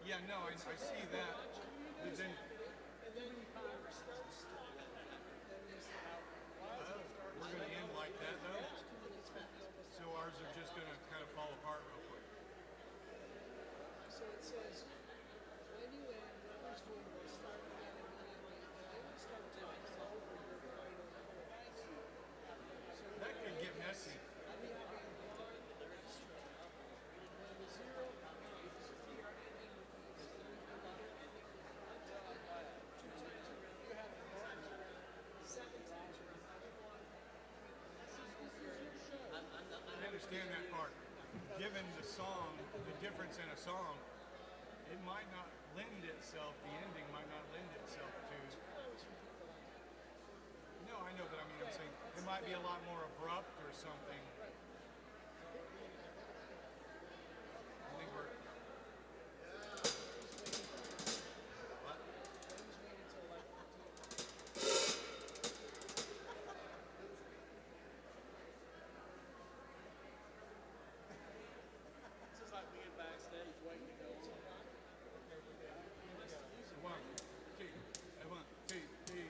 Yeah, no, I see that. But then, we're going to end like that, though? So ours are just going to kind of fall apart real quick. So it says, when you end, Robert's room will start again immediately, and they will start talking over your final number. That could get messy. When the zero comes, you're ending with these. You have 7 times around. This is your show. I understand that part. Given the song, the difference in a song, it might not lend itself, the ending might not lend itself to... No, I know, but I mean, I'm saying, it might be a lot more abrupt or something. I think we're... What? This is like being backstage waiting to go. One, two, three.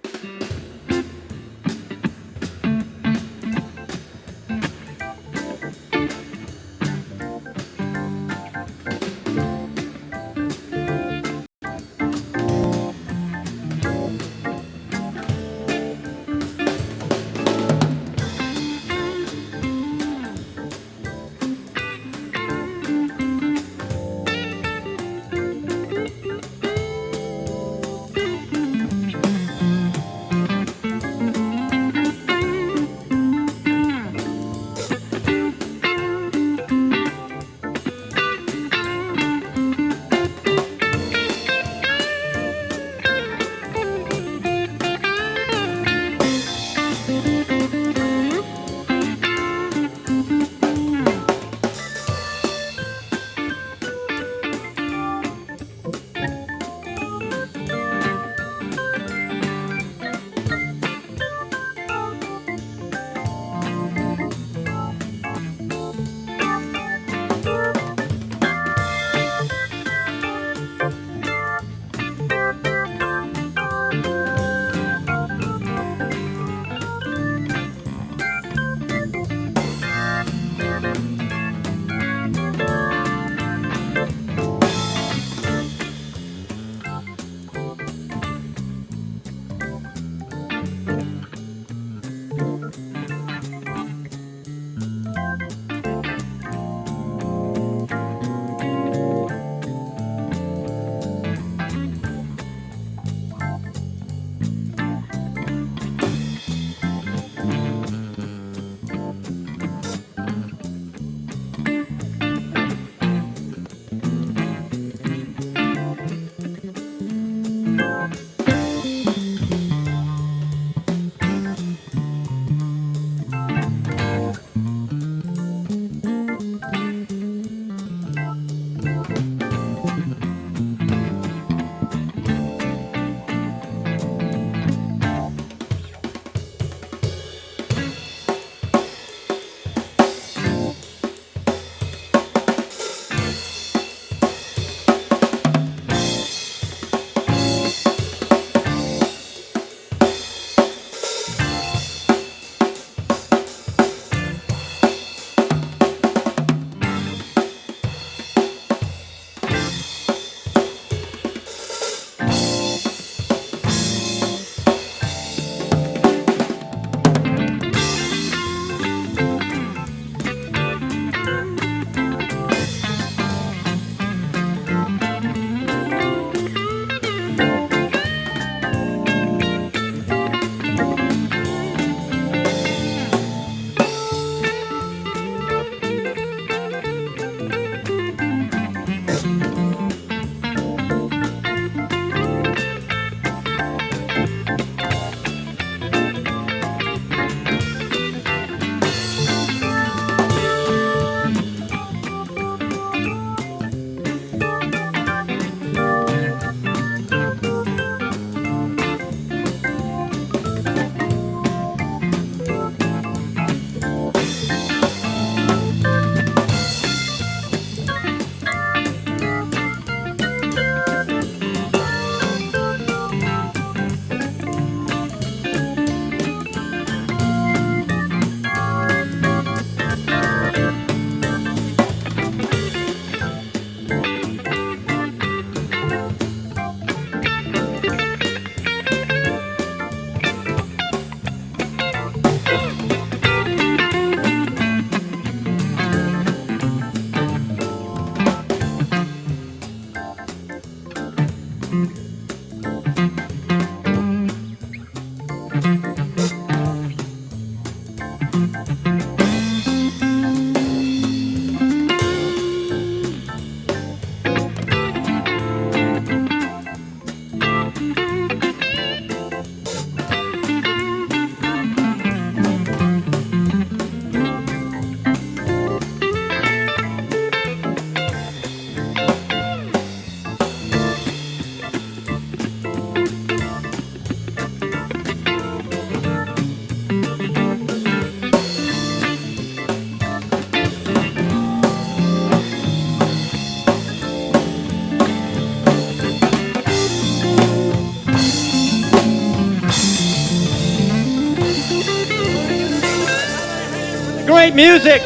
great music.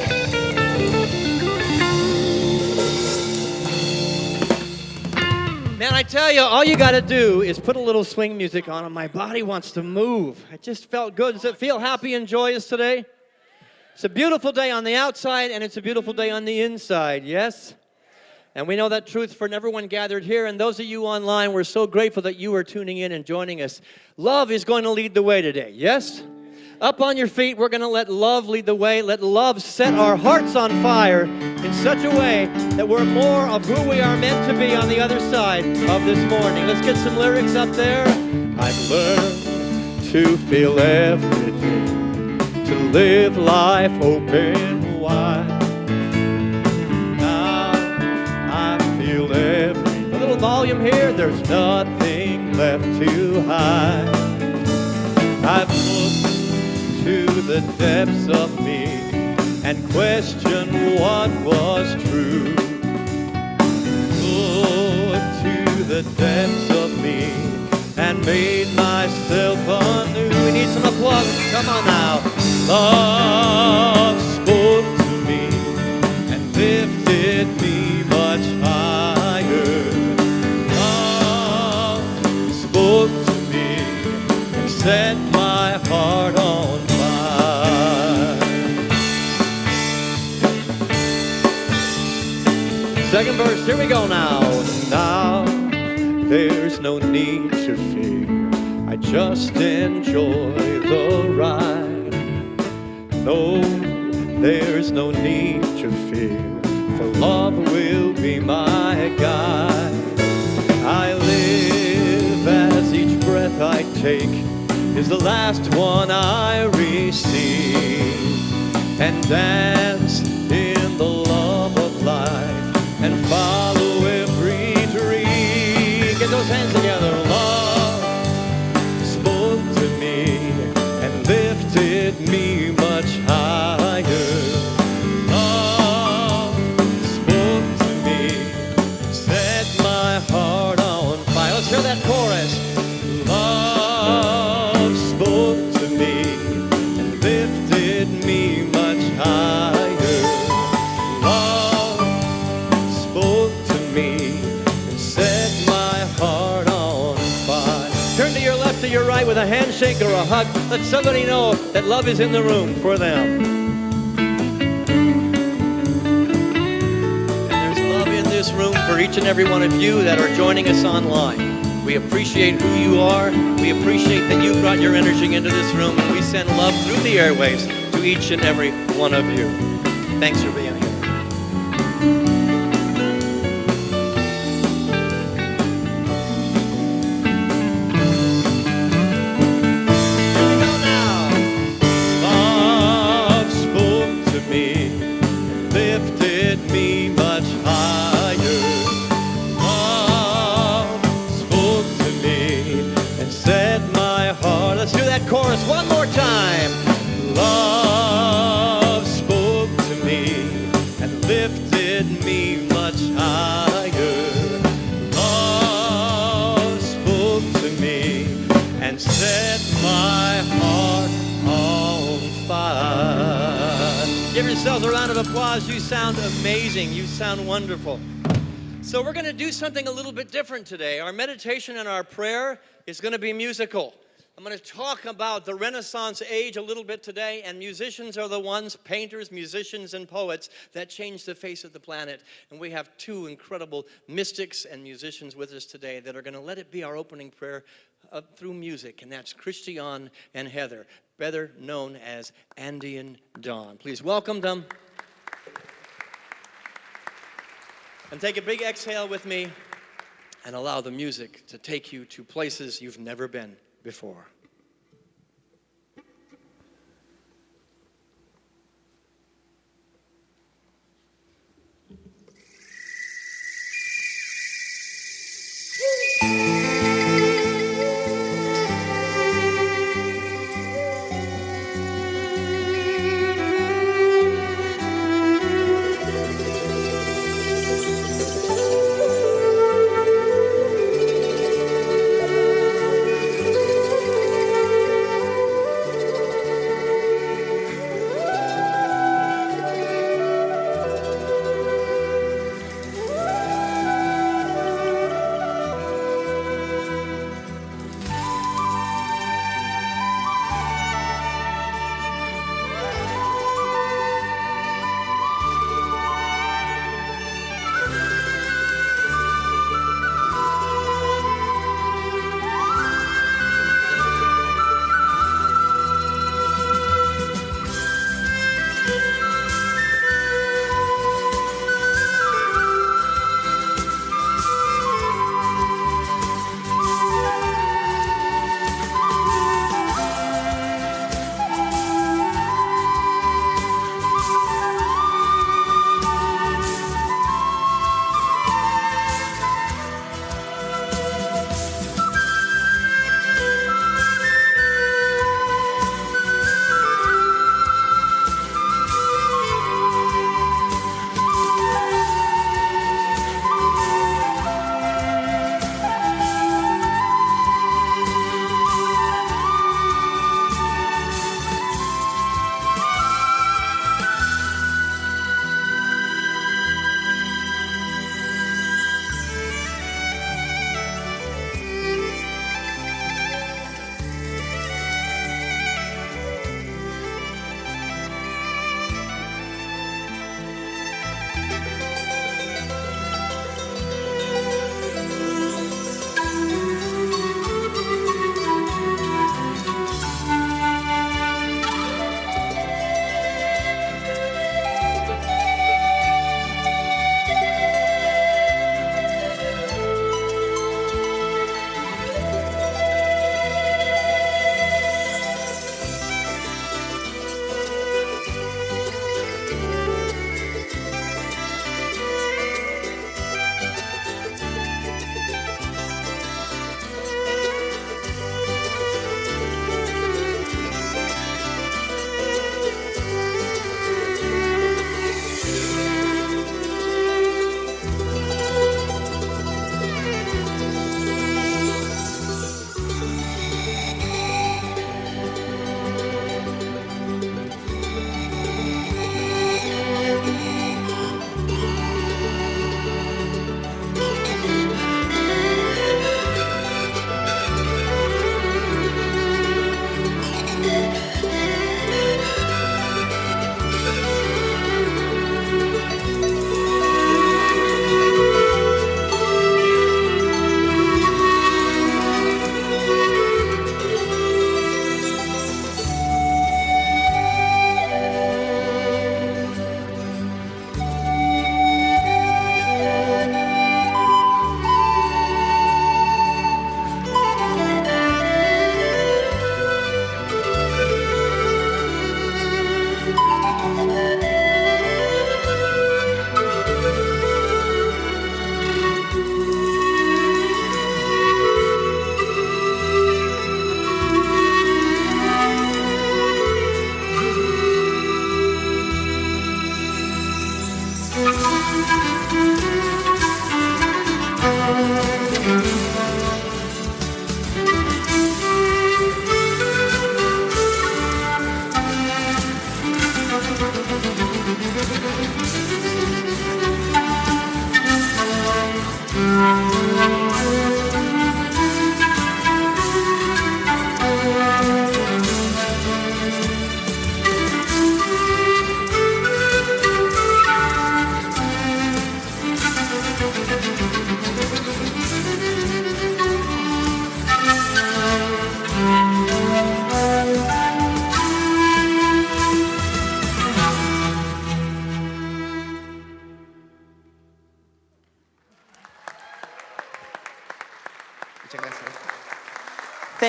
Man, I tell you, all you got to do is put a little swing music on and my body wants to move. It just felt good. Does it feel happy and joyous today? It's a beautiful day on the outside and it's a beautiful day on the inside, yes? And we know that truth for everyone gathered here. And those of you online, we're so grateful that you are tuning in and joining us. Love is going to lead the way today, yes? Up on your feet, we're going to let love lead the way. Let love set our hearts on fire in such a way that we're more of who we are meant to be on the other side of this morning. Let's get some lyrics up there. I've learned to feel everything, to live life open wide. Now I feel everything. A little volume here. There's nothing left to hide. I've looked to the depths of me and question what was true. Look to the depths of me and made myself anew. We need some applause. Come on now. Love spoke to me and lifted me much higher. Love spoke to me and set my heart on fire. Second verse, here we go now. Now there's no need to fear. I just enjoy the ride. No, there's no need to fear, for love will be my guide. I live as each breath I take is the last one I receive, and dance in the love of life and follow every dream. Get those hands together. Love spoke to me and lifted me much higher. Love spoke to me and set my heart on fire. Let's hear that chorus. Love spoke to me and lifted me much higher. Love spoke to me and set my heart on fire. Turn to your left, to your right with a handshake or a hug. Let somebody know that love is in the room for them. And there's love in this room for each and every one of you that are joining us online. We appreciate who you are. We appreciate that you brought your energy into this room. And we send love through the airwaves to each and every one of you. Thanks for being here. Here we go now. Love spoke to me and lifted me much higher. Set my heart. Let's do that chorus one more time. Love spoke to me and lifted me much higher. Love spoke to me and set my heart on fire. Give yourselves a round of applause. You sound amazing. You sound wonderful. So we're going to do something a little bit different today. Our meditation and our prayer is going to be musical. I'm going to talk about the Renaissance age a little bit today, and musicians are the ones, painters, musicians, and poets, that changed the face of the planet. And we have two incredible mystics and musicians with us today that are going to let it be our opening prayer through music, and that's Christian and Heather, better known as Andy and Dawn. Please welcome them. And take a big exhale with me and allow the music to take you to places you've never been before.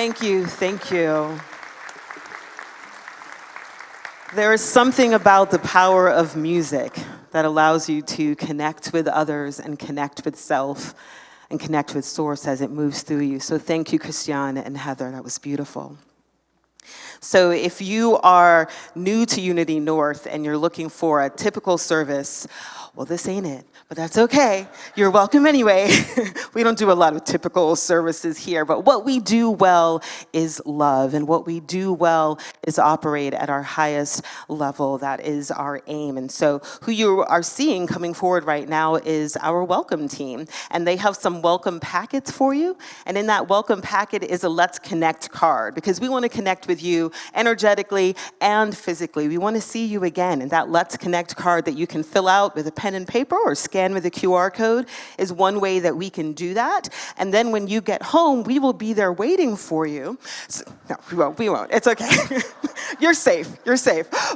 Thank you, thank you. There is something about the power of music that allows you to connect with others and connect with self and connect with Source as it moves through you. So thank you, Christiane and Heather. That was beautiful. So if you are new to Unity North and you're looking for a typical service, well, this ain't it, but that's okay. You're welcome anyway. We don't do a lot of typical services here, but what we do well is love, and what we do well is operate at our highest level. That is our aim. And so who you are seeing coming forward right now is our welcome team, and they have some welcome packets for you. And in that welcome packet is a Let's Connect card, because we want to connect with you energetically and physically. We want to see you again, and that Let's Connect card that you can fill out with a pen and paper or scan with a QR code is one way that we can do that. And then when you get home, we will be there waiting for you. So, no, we won't. It's okay. You're safe.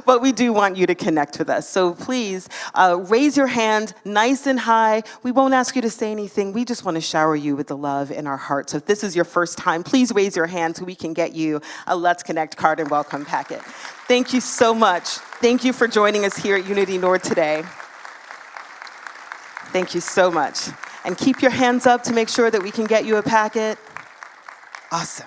But we do want you to connect with us. So please raise your hand nice and high. We won't ask you to say anything. We just want to shower you with the love in our hearts. So if this is your first time, please raise your hand so we can get you a Let's Connect card and welcome packet. Thank you so much. Thank you for joining us here at Unity North today. Thank you so much. And keep your hands up to make sure that we can get you a packet. Awesome.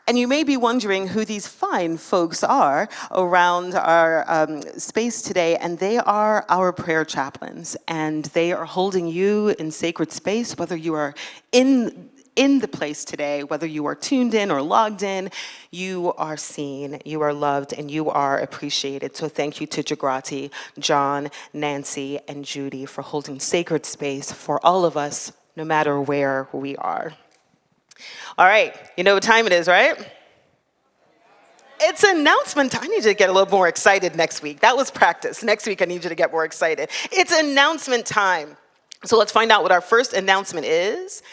And you may be wondering who these fine folks are around our space today, and they are our prayer chaplains. And they are holding you in sacred space, whether you are in the place today, whether you are tuned in or logged in. You are seen, you are loved, and you are appreciated. So thank you to Jagrati, John, Nancy, and Judy for holding sacred space for all of us, no matter where we are. All right, you know what time it is, right? It's announcement time. I need you to get a little more excited next week. That was practice. Next week, I need you to get more excited. It's announcement time. So let's find out what our first announcement is.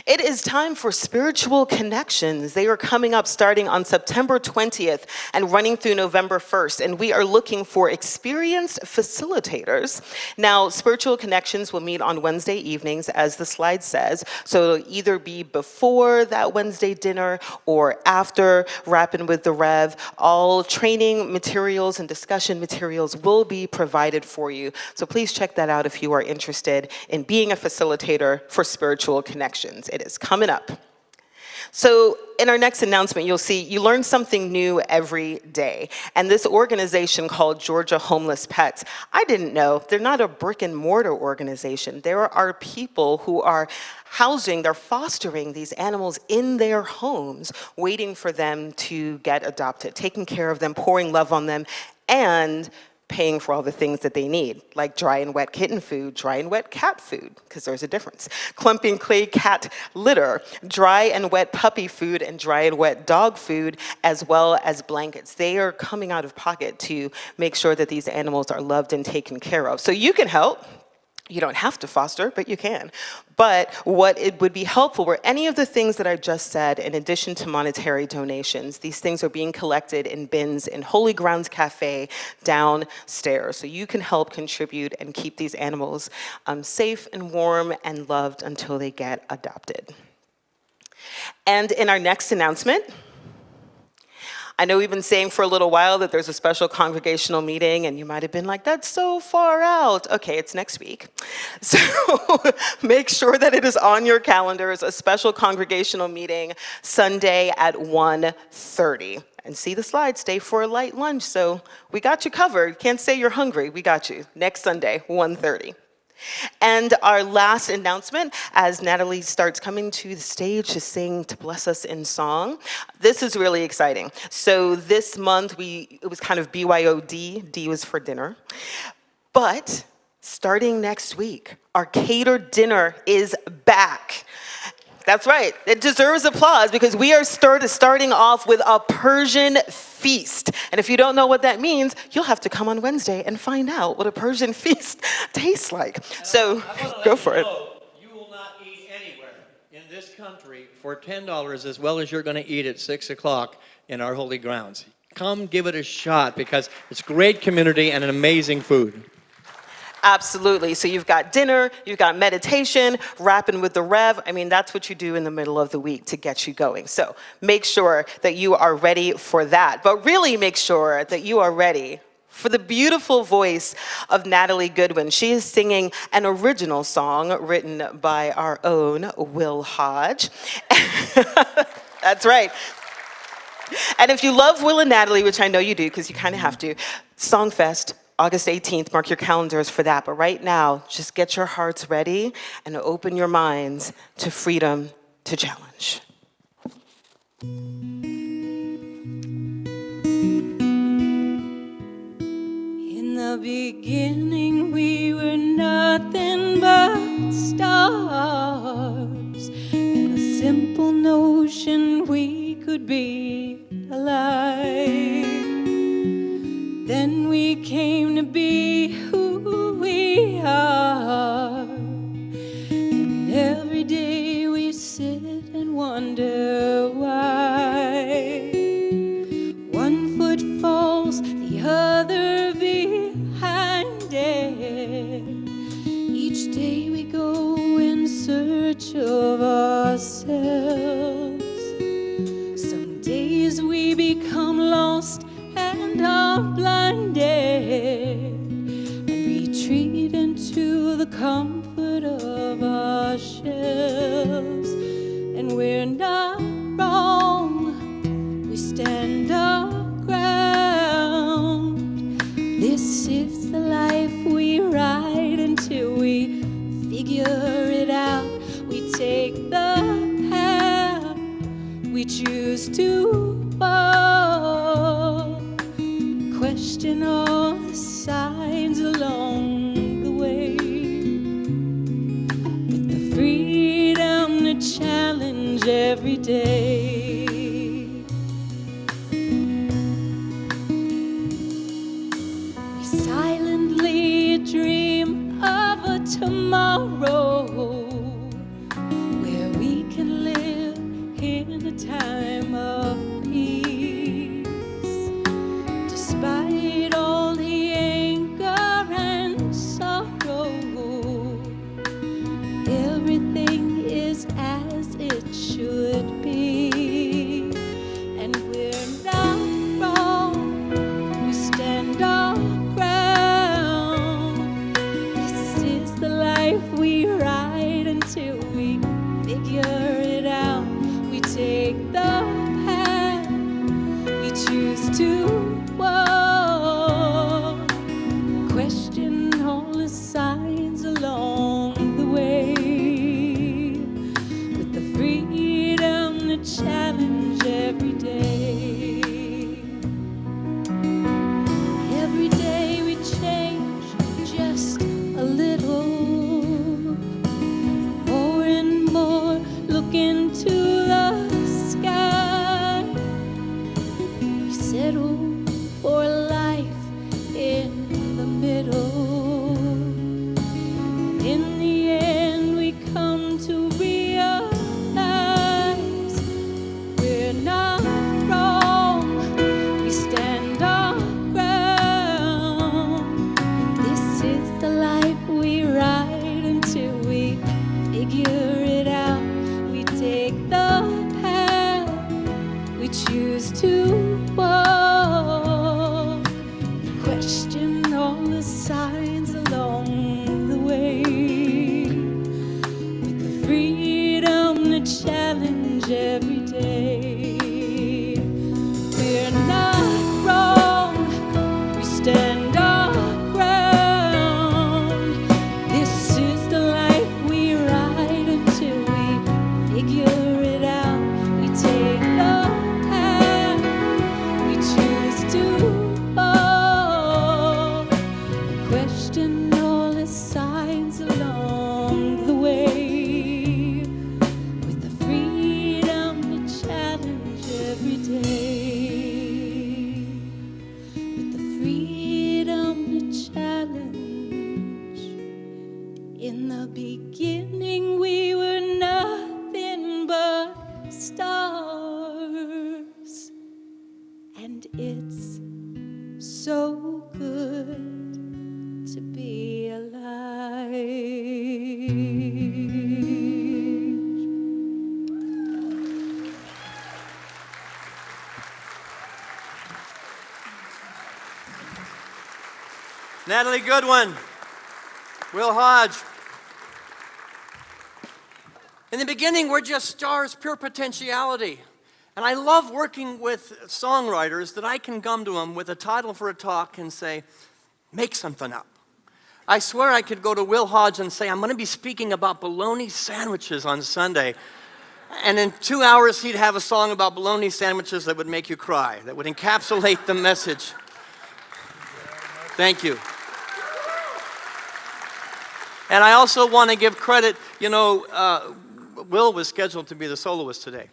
It is time for spiritual connections. They are coming up starting on September 20th and running through November 1st. And we are looking for experienced facilitators. Now, spiritual connections will meet on Wednesday evenings, as the slide says. So it'll either be before that Wednesday dinner or after Rappin with the Rev. All training materials and discussion materials will be provided for you. So please check that out if you are interested in being a facilitator for spiritual connections. It is coming up. So in our next announcement, you'll see you learn something new every day. And this organization called Georgia Homeless Pets, I didn't know, they're not a brick and mortar organization. There are people who are they're fostering these animals in their homes, waiting for them to get adopted, taking care of them, pouring love on them, and paying for all the things that they need, like dry and wet kitten food, dry and wet cat food, because there's a difference, clumping clay cat litter, dry and wet puppy food, and dry and wet dog food, as well as blankets. They are coming out of pocket to make sure that these animals are loved and taken care of. So you can help. You don't have to foster, but you can. But what it would be helpful were any of the things that I just said, in addition to monetary donations. These things are being collected in bins in Holy Grounds Cafe downstairs. So you can help contribute and keep these animals safe and warm and loved until they get adopted. And in our next announcement, I know we've been saying for a little while that there's a special congregational meeting, and you might have been like, that's so far out. Okay, it's next week. So make sure that it is on your calendars, a special congregational meeting Sunday at 1:30. And see the slide, stay for a light lunch. So we got you covered. Can't say you're hungry. We got you. Next Sunday, 1:30. And our last announcement, as Natalie starts coming to the stage to sing, to bless us in song, this is really exciting. So this month, it was kind of BYOD, D was for dinner. But starting next week, our Catered Dinner is back. That's right, it deserves applause because we are starting off with a Persian feast. And if you don't know what that means, you'll have to come on Wednesday and find out what a Persian feast tastes like. So go for it. You will not eat anywhere in this country for $10 as well as you're going to eat at 6 o'clock in our holy grounds. Come give it a shot because it's great community and an amazing food. Absolutely. So you've got dinner, you've got meditation, rapping with the Rev. I mean, that's what you do in the middle of the week to get you going. So make sure that you are ready for that. But really make sure that you are ready for the beautiful voice of Natalie Goodwin. She is singing an original song written by our own Will Hodge. That's right. And if you love Will and Natalie, which I know you do because you kind of have to, Songfest, August 18th, mark your calendars for that. But right now, just get your hearts ready and open your minds to freedom to challenge. In the beginning, we were nothing but stars, and the simple notion we could be alive. Then we came to be who we are, and every day we sit and wonder why. One foot falls, the other behind it. Each day we go in search of ourselves. Some days we become lost and are blinded, and retreat into the comfort of our shells. And we're not wrong, we stand our ground. This is the life we ride until we figure it out. We take the path we choose to walk, question all the signs along the way, with the freedom to challenge every day. We silently dream of a tomorrow where we can live in a time of peace. Despite all the anger and sorrow, everything is as it should be. And we're not wrong, we stand our ground. This is the life we ride until we figure it out. We take the path we choose to walk, question all the signs along the way, with the freedom to challenge every day. Every day we change just a little, more and more look into the sky. We settle for a life in the middle. In the end, we come to realize we're not wrong. We stand our ground. This is the life we ride until we figure it out. We take the path we choose to walk, question all the signs along the way, with the freedom to challenge every day. We're not wrong, we stand our ground. This is the life we ride until we figure it out. We take the path we choose to walk, question all the signs along the way, with the freedom to challenge every day, with the freedom to challenge. In the beginning we were nothing but stars, and it's so good to be alive. Natalie Goodwin. Will Hodge. In the beginning, we're just stars, pure potentiality. And I love working with songwriters that I can come to them with a title for a talk and say, make something up. I swear I could go to Will Hodge and say, I'm going to be speaking about bologna sandwiches on Sunday. And in 2 hours, he'd have a song about bologna sandwiches that would make you cry, that would encapsulate the message. Thank you. And I also want to give credit, Will was scheduled to be the soloist today.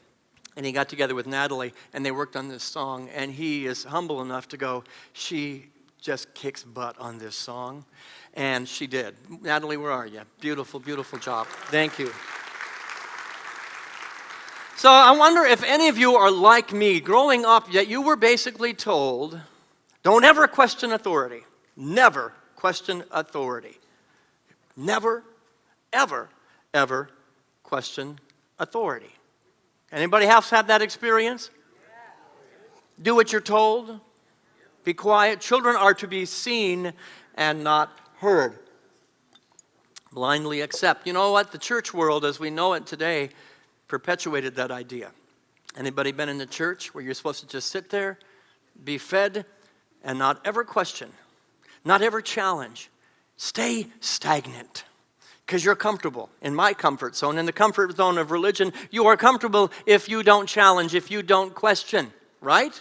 And he got together with Natalie, and they worked on this song. And he is humble enough to go, she just kicks butt on this song. And she did. Natalie, where are you? Beautiful, beautiful job. Thank you. So I wonder if any of you are like me, growing up, yet you were basically told, don't ever question authority. Never question authority. Never, ever, ever question authority. Anybody else have that experience? Do what you're told. Be quiet. Children are to be seen and not heard. Blindly accept. You know what? The church world as we know it today perpetuated that idea. Anybody been in the church where you're supposed to just sit there, be fed, and not ever question, not ever challenge? Stay stagnant because you're comfortable in my comfort zone. In the comfort zone of religion, you are comfortable if you don't challenge, if you don't question, right?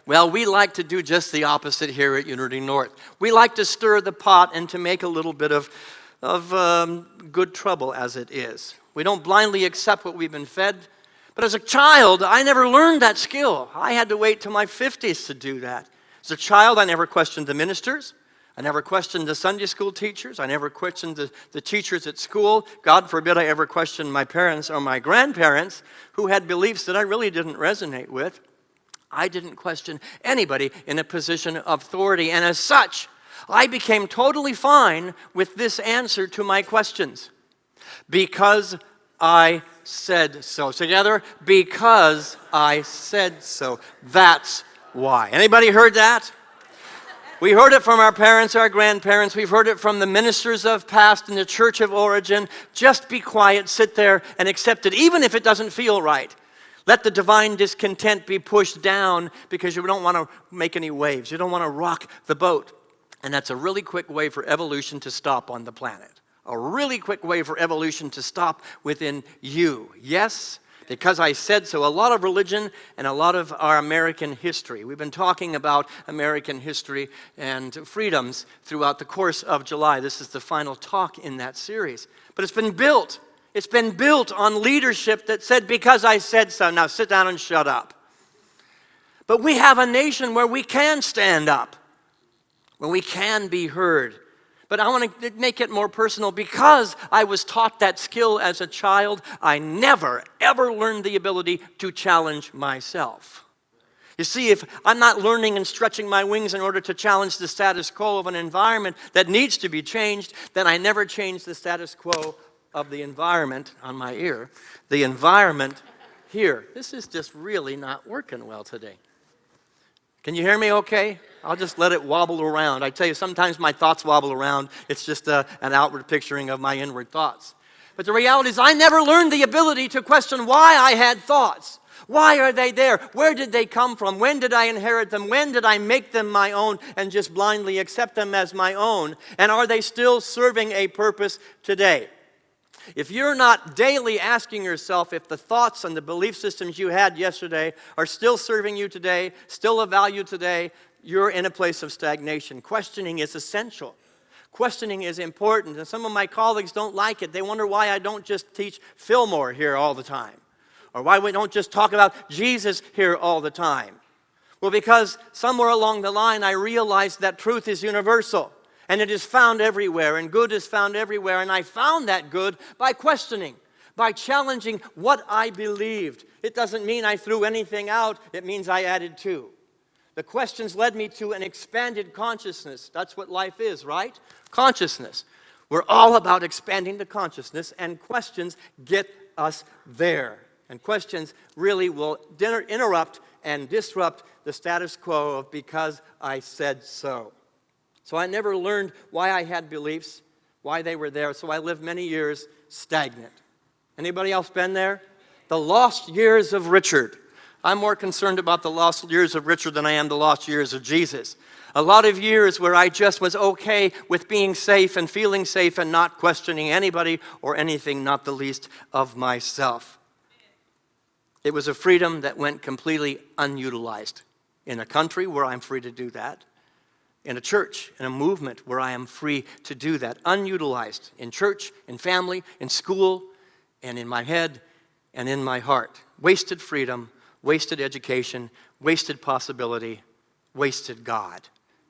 Well, we like to do just the opposite here at Unity North. We like to stir the pot and to make a little bit of good trouble as it is. We don't blindly accept what we've been fed. But as a child, I never learned that skill. I had to wait till my 50s to do that. As a child, I never questioned the ministers. I never questioned the Sunday school teachers. I never questioned the teachers at school. God forbid I ever questioned my parents or my grandparents who had beliefs that I really didn't resonate with. I didn't question anybody in a position of authority. And as such, I became totally fine with this answer to my questions. Because I said so. Together, because I said so. That's why. Anybody heard that? We heard it from our parents, our grandparents. We've heard it from the ministers of past in the church of origin. Just be quiet, sit there, and accept it, even if it doesn't feel right. Let the divine discontent be pushed down because you don't want to make any waves. You don't want to rock the boat. And that's a really quick way for evolution to stop on the planet. A really quick way for evolution to stop within you. Yes? Because I said so. A lot of religion and a lot of our American history. We've been talking about American history and freedoms throughout the course of July. This is the final talk in that series. But it's been built. It's been built on leadership that said, because I said so. Now sit down and shut up. But we have a nation where we can stand up, where we can be heard. But I want to make it more personal. Because I was taught that skill as a child, I never, ever learned the ability to challenge myself. You see, if I'm not learning and stretching my wings in order to challenge the status quo of an environment that needs to be changed, then I never change the status quo of the environment on my ear. The environment here. This is just really not working well today. Can you hear me okay? I'll just let it wobble around. I tell you, sometimes my thoughts wobble around. It's just an outward picturing of my inward thoughts. But the reality is I never learned the ability to question why I had thoughts. Why are they there? Where did they come from? When did I inherit them? When did I make them my own and just blindly accept them as my own? And are they still serving a purpose today? If you're not daily asking yourself if the thoughts and the belief systems you had yesterday are still serving you today, still of value today, you're in a place of stagnation. Questioning is essential. Questioning is important. And some of my colleagues don't like it. They wonder why I don't just teach Fillmore here all the time. Or why we don't just talk about Jesus here all the time. Well, because somewhere along the line I realized that truth is universal. And it is found everywhere, and good is found everywhere. And I found that good by questioning, by challenging what I believed. It doesn't mean I threw anything out. It means I added to. The questions led me to an expanded consciousness. That's what life is, right? Consciousness. We're all about expanding the consciousness, and questions get us there. And questions really will interrupt and disrupt the status quo of because I said so. So I never learned why I had beliefs, why they were there. So I lived many years stagnant. Anybody else been there? The lost years of Richard. I'm more concerned about the lost years of Richard than I am the lost years of Jesus. A lot of years where I just was okay with being safe and feeling safe and not questioning anybody or anything, not the least of myself. It was a freedom that went completely unutilized. In a country where I'm free to do that. In a church, in a movement where I am free to do that. Unutilized in church, in family, in school, and in my head, and in my heart. Wasted freedom, wasted education, wasted possibility, wasted God.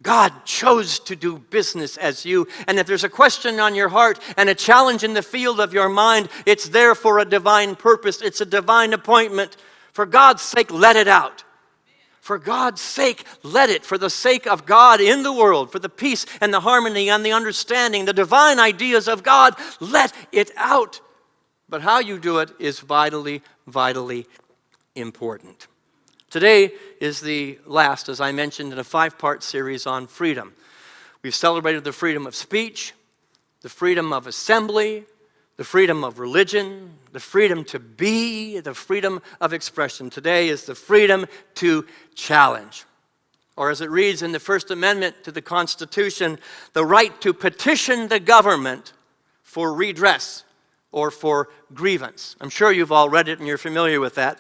God chose to do business as you. And if there's a question on your heart and a challenge in the field of your mind, it's there for a divine purpose. It's a divine appointment. For God's sake, let it out. For God's sake, let it. For the sake of God in the world, for the peace and the harmony and the understanding, the divine ideas of God, let it out. But how you do it is vitally, vitally important. Today is the last, as I mentioned, in a 5-part series on freedom. We've celebrated the freedom of speech, the freedom of assembly, the freedom of religion, the freedom to be, the freedom of expression. Today is the freedom to challenge. Or as it reads in the First Amendment to the Constitution, the right to petition the government for redress or for grievance. I'm sure you've all read it and you're familiar with that.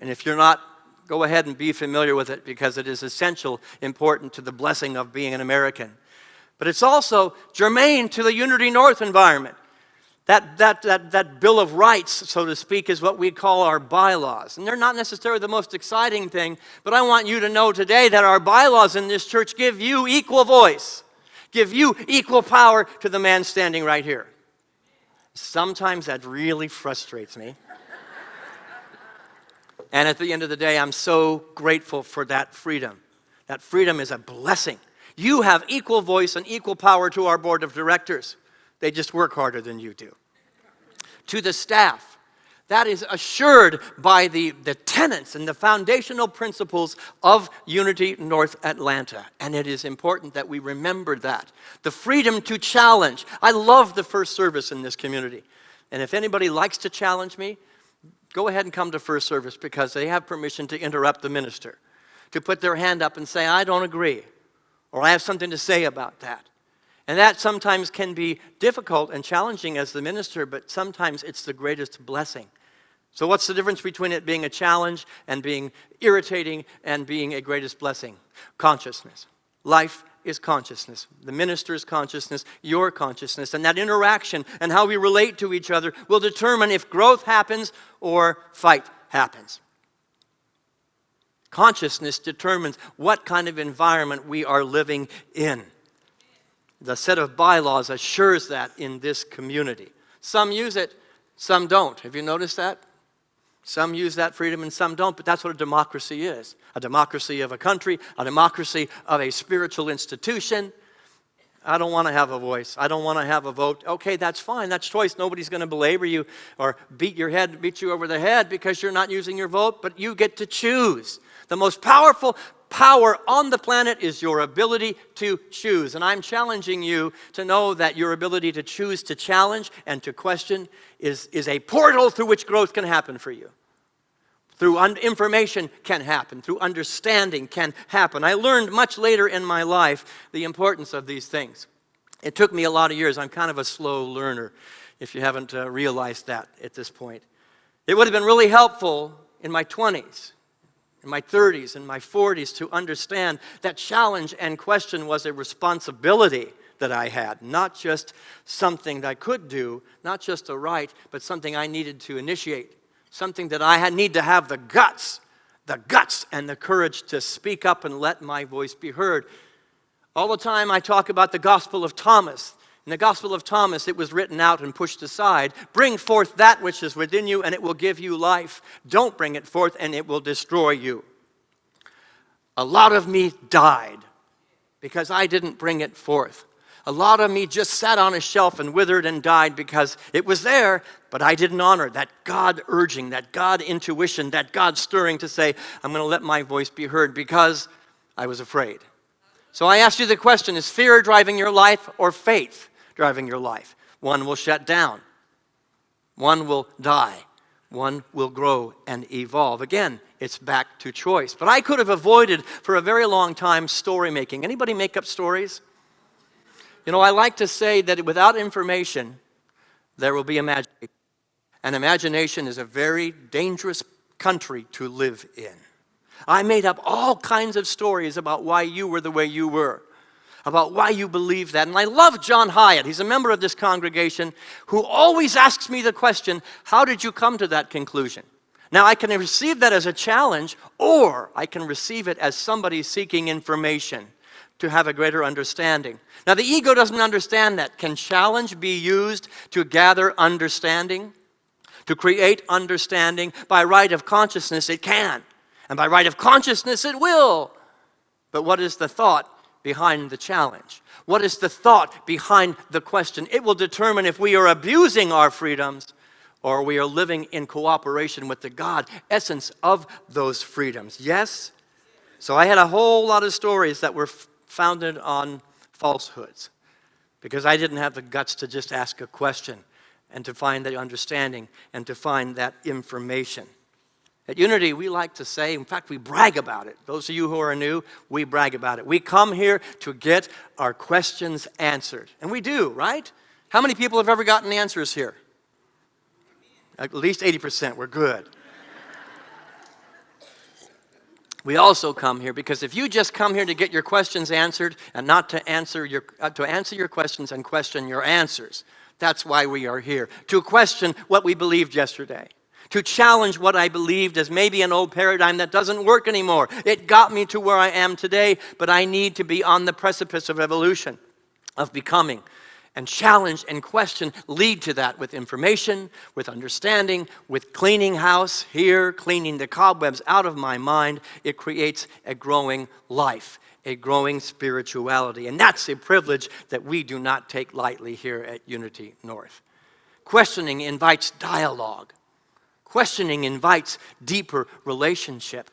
And if you're not, go ahead and be familiar with it because it is essential, important to the blessing of being an American. But it's also germane to the Unity North environment. That Bill of Rights, so to speak, is what we call our bylaws. And they're not necessarily the most exciting thing, but I want you to know today that our bylaws in this church give you equal voice, give you equal power to the man standing right here. Sometimes that really frustrates me. And at the end of the day, I'm so grateful for that freedom. That freedom is a blessing. You have equal voice and equal power to our board of directors. They just work harder than you do. To the staff, that is assured by the tenets and the foundational principles of Unity North Atlanta. And it is important that we remember that. The freedom to challenge. I love the first service in this community. And if anybody likes to challenge me, go ahead and come to first service because they have permission to interrupt the minister, to put their hand up and say, I don't agree, or I have something to say about that. And that sometimes can be difficult and challenging as the minister, but sometimes it's the greatest blessing. So what's the difference between it being a challenge and being irritating and being a greatest blessing? Consciousness. Life is consciousness. The minister's consciousness, your consciousness, and that interaction and how we relate to each other will determine if growth happens or fight happens. Consciousness determines what kind of environment we are living in. The set of bylaws assures that in this community. Some use it, some don't. Have you noticed that? Some use that freedom and some don't, but that's what a democracy is. A democracy of a country, a democracy of a spiritual institution. I don't want to have a voice. I don't want to have a vote. Okay, that's fine. That's choice. Nobody's going to belabor you or beat you over the head because you're not using your vote, but you get to choose. The most powerful power on the planet is your ability to choose. And I'm challenging you to know that your ability to choose, to challenge, and to question is a portal through which growth can happen for you. Through information can happen. Through understanding can happen. I learned much later in my life the importance of these things. It took me a lot of years. I'm kind of a slow learner, if you haven't realized that at this point. It would have been really helpful in my 20s, in my 30s, in my 40s to understand that challenge and question was a responsibility that I had, not just something that I could do, not just a right, but something I needed to initiate, something that I need to have the guts and the courage to speak up and let my voice be heard. All the time I talk about the Gospel of Thomas. In the Gospel of Thomas, it was written out and pushed aside. Bring forth that which is within you, and it will give you life. Don't bring it forth, and it will destroy you. A lot of me died because I didn't bring it forth. A lot of me just sat on a shelf and withered and died because it was there, but I didn't honor that God urging, that God intuition, that God stirring to say, I'm going to let my voice be heard because I was afraid. So I asked you the question, is fear driving your life or faith driving your life? One will shut down. One will die. One will grow and evolve. Again, it's back to choice. But I could have avoided for a very long time story making. Anybody make up stories? You know, I like to say that without information, there will be imagination. And imagination is a very dangerous country to live in. I made up all kinds of stories about why you were the way you were, about why you believe that. And I love John Hyatt. He's a member of this congregation who always asks me the question, how did you come to that conclusion? Now, I can receive that as a challenge, or I can receive it as somebody seeking information to have a greater understanding. Now, the ego doesn't understand that. Can challenge be used to gather understanding? To create understanding? By right of consciousness, it can. And by right of consciousness, it will. But what is the thought behind the challenge? What is the thought behind the question? It will determine if we are abusing our freedoms or we are living in cooperation with the God essence of those freedoms. Yes? So I had a whole lot of stories that were founded on falsehoods because I didn't have the guts to just ask a question and to find the understanding and to find that information. At Unity, we like to say, in fact, we brag about it. Those of you who are new, we brag about it. We come here to get our questions answered. And we do, right? How many people have ever gotten the answers here? At least 80%. We're good. We also come here because if you just come here to get your questions answered and not to answer your questions and question your answers, that's why we are here. To question what we believed yesterday. To challenge what I believed as maybe an old paradigm that doesn't work anymore. It got me to where I am today, but I need to be on the precipice of evolution, of becoming. And challenge and question lead to that with information, with understanding, with cleaning house here, cleaning the cobwebs out of my mind. It creates a growing life, a growing spirituality. And that's a privilege that we do not take lightly here at Unity North. Questioning invites dialogue. Questioning invites deeper relationship.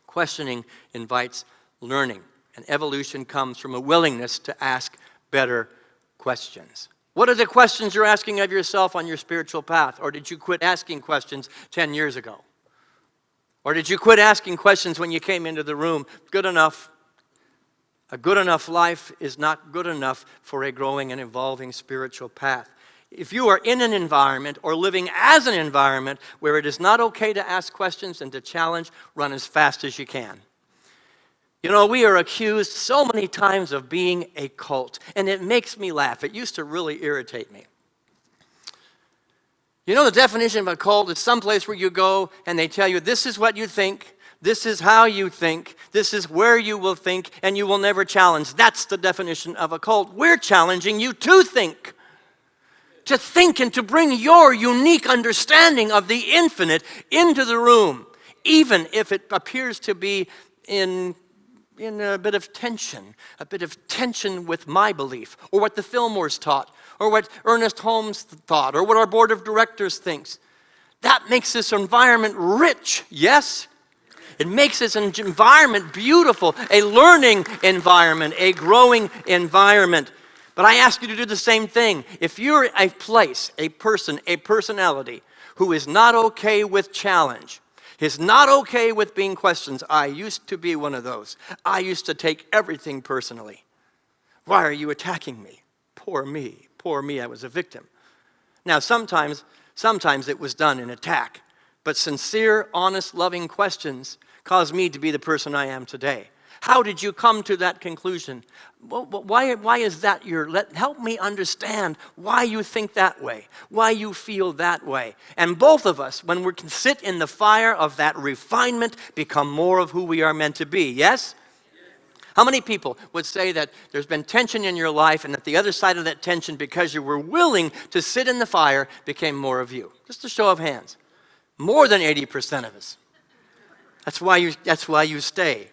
Questioning invites learning. And evolution comes from a willingness to ask better questions. What are the questions you're asking of yourself on your spiritual path? Or did you quit asking questions 10 years ago? Or did you quit asking questions when you came into the room? Good enough. A good enough life is not good enough for a growing and evolving spiritual path. If you are in an environment or living as an environment where it is not okay to ask questions and to challenge, run as fast as you can. You know, we are accused so many times of being a cult, and it makes me laugh. It used to really irritate me. You know, the definition of a cult is someplace where you go and they tell you this is what you think, this is how you think, this is where you will think, and you will never challenge. That's the definition of a cult. We're challenging you to think. To think and to bring your unique understanding of the infinite into the room, even if it appears to be in a bit of tension with my belief, or what the Fillmores taught, or what Ernest Holmes thought, or what our board of directors thinks. That makes this environment rich, yes? It makes this environment beautiful, a learning environment, a growing environment. But I ask you to do the same thing. If you're a place, a person, a personality who is not okay with challenge, is not okay with being questioned, I used to be one of those. I used to take everything personally. Why are you attacking me? Poor me, I was a victim. Now, sometimes it was done in attack, but sincere, honest, loving questions caused me to be the person I am today. How did you come to that conclusion? Well, why is that help me understand why you think that way, why you feel that way. And both of us, when we can sit in the fire of that refinement, become more of who we are meant to be, yes? How many people would say that there's been tension in your life and that the other side of that tension, because you were willing to sit in the fire, became more of you? Just a show of hands. More than 80% of us. That's why you stay.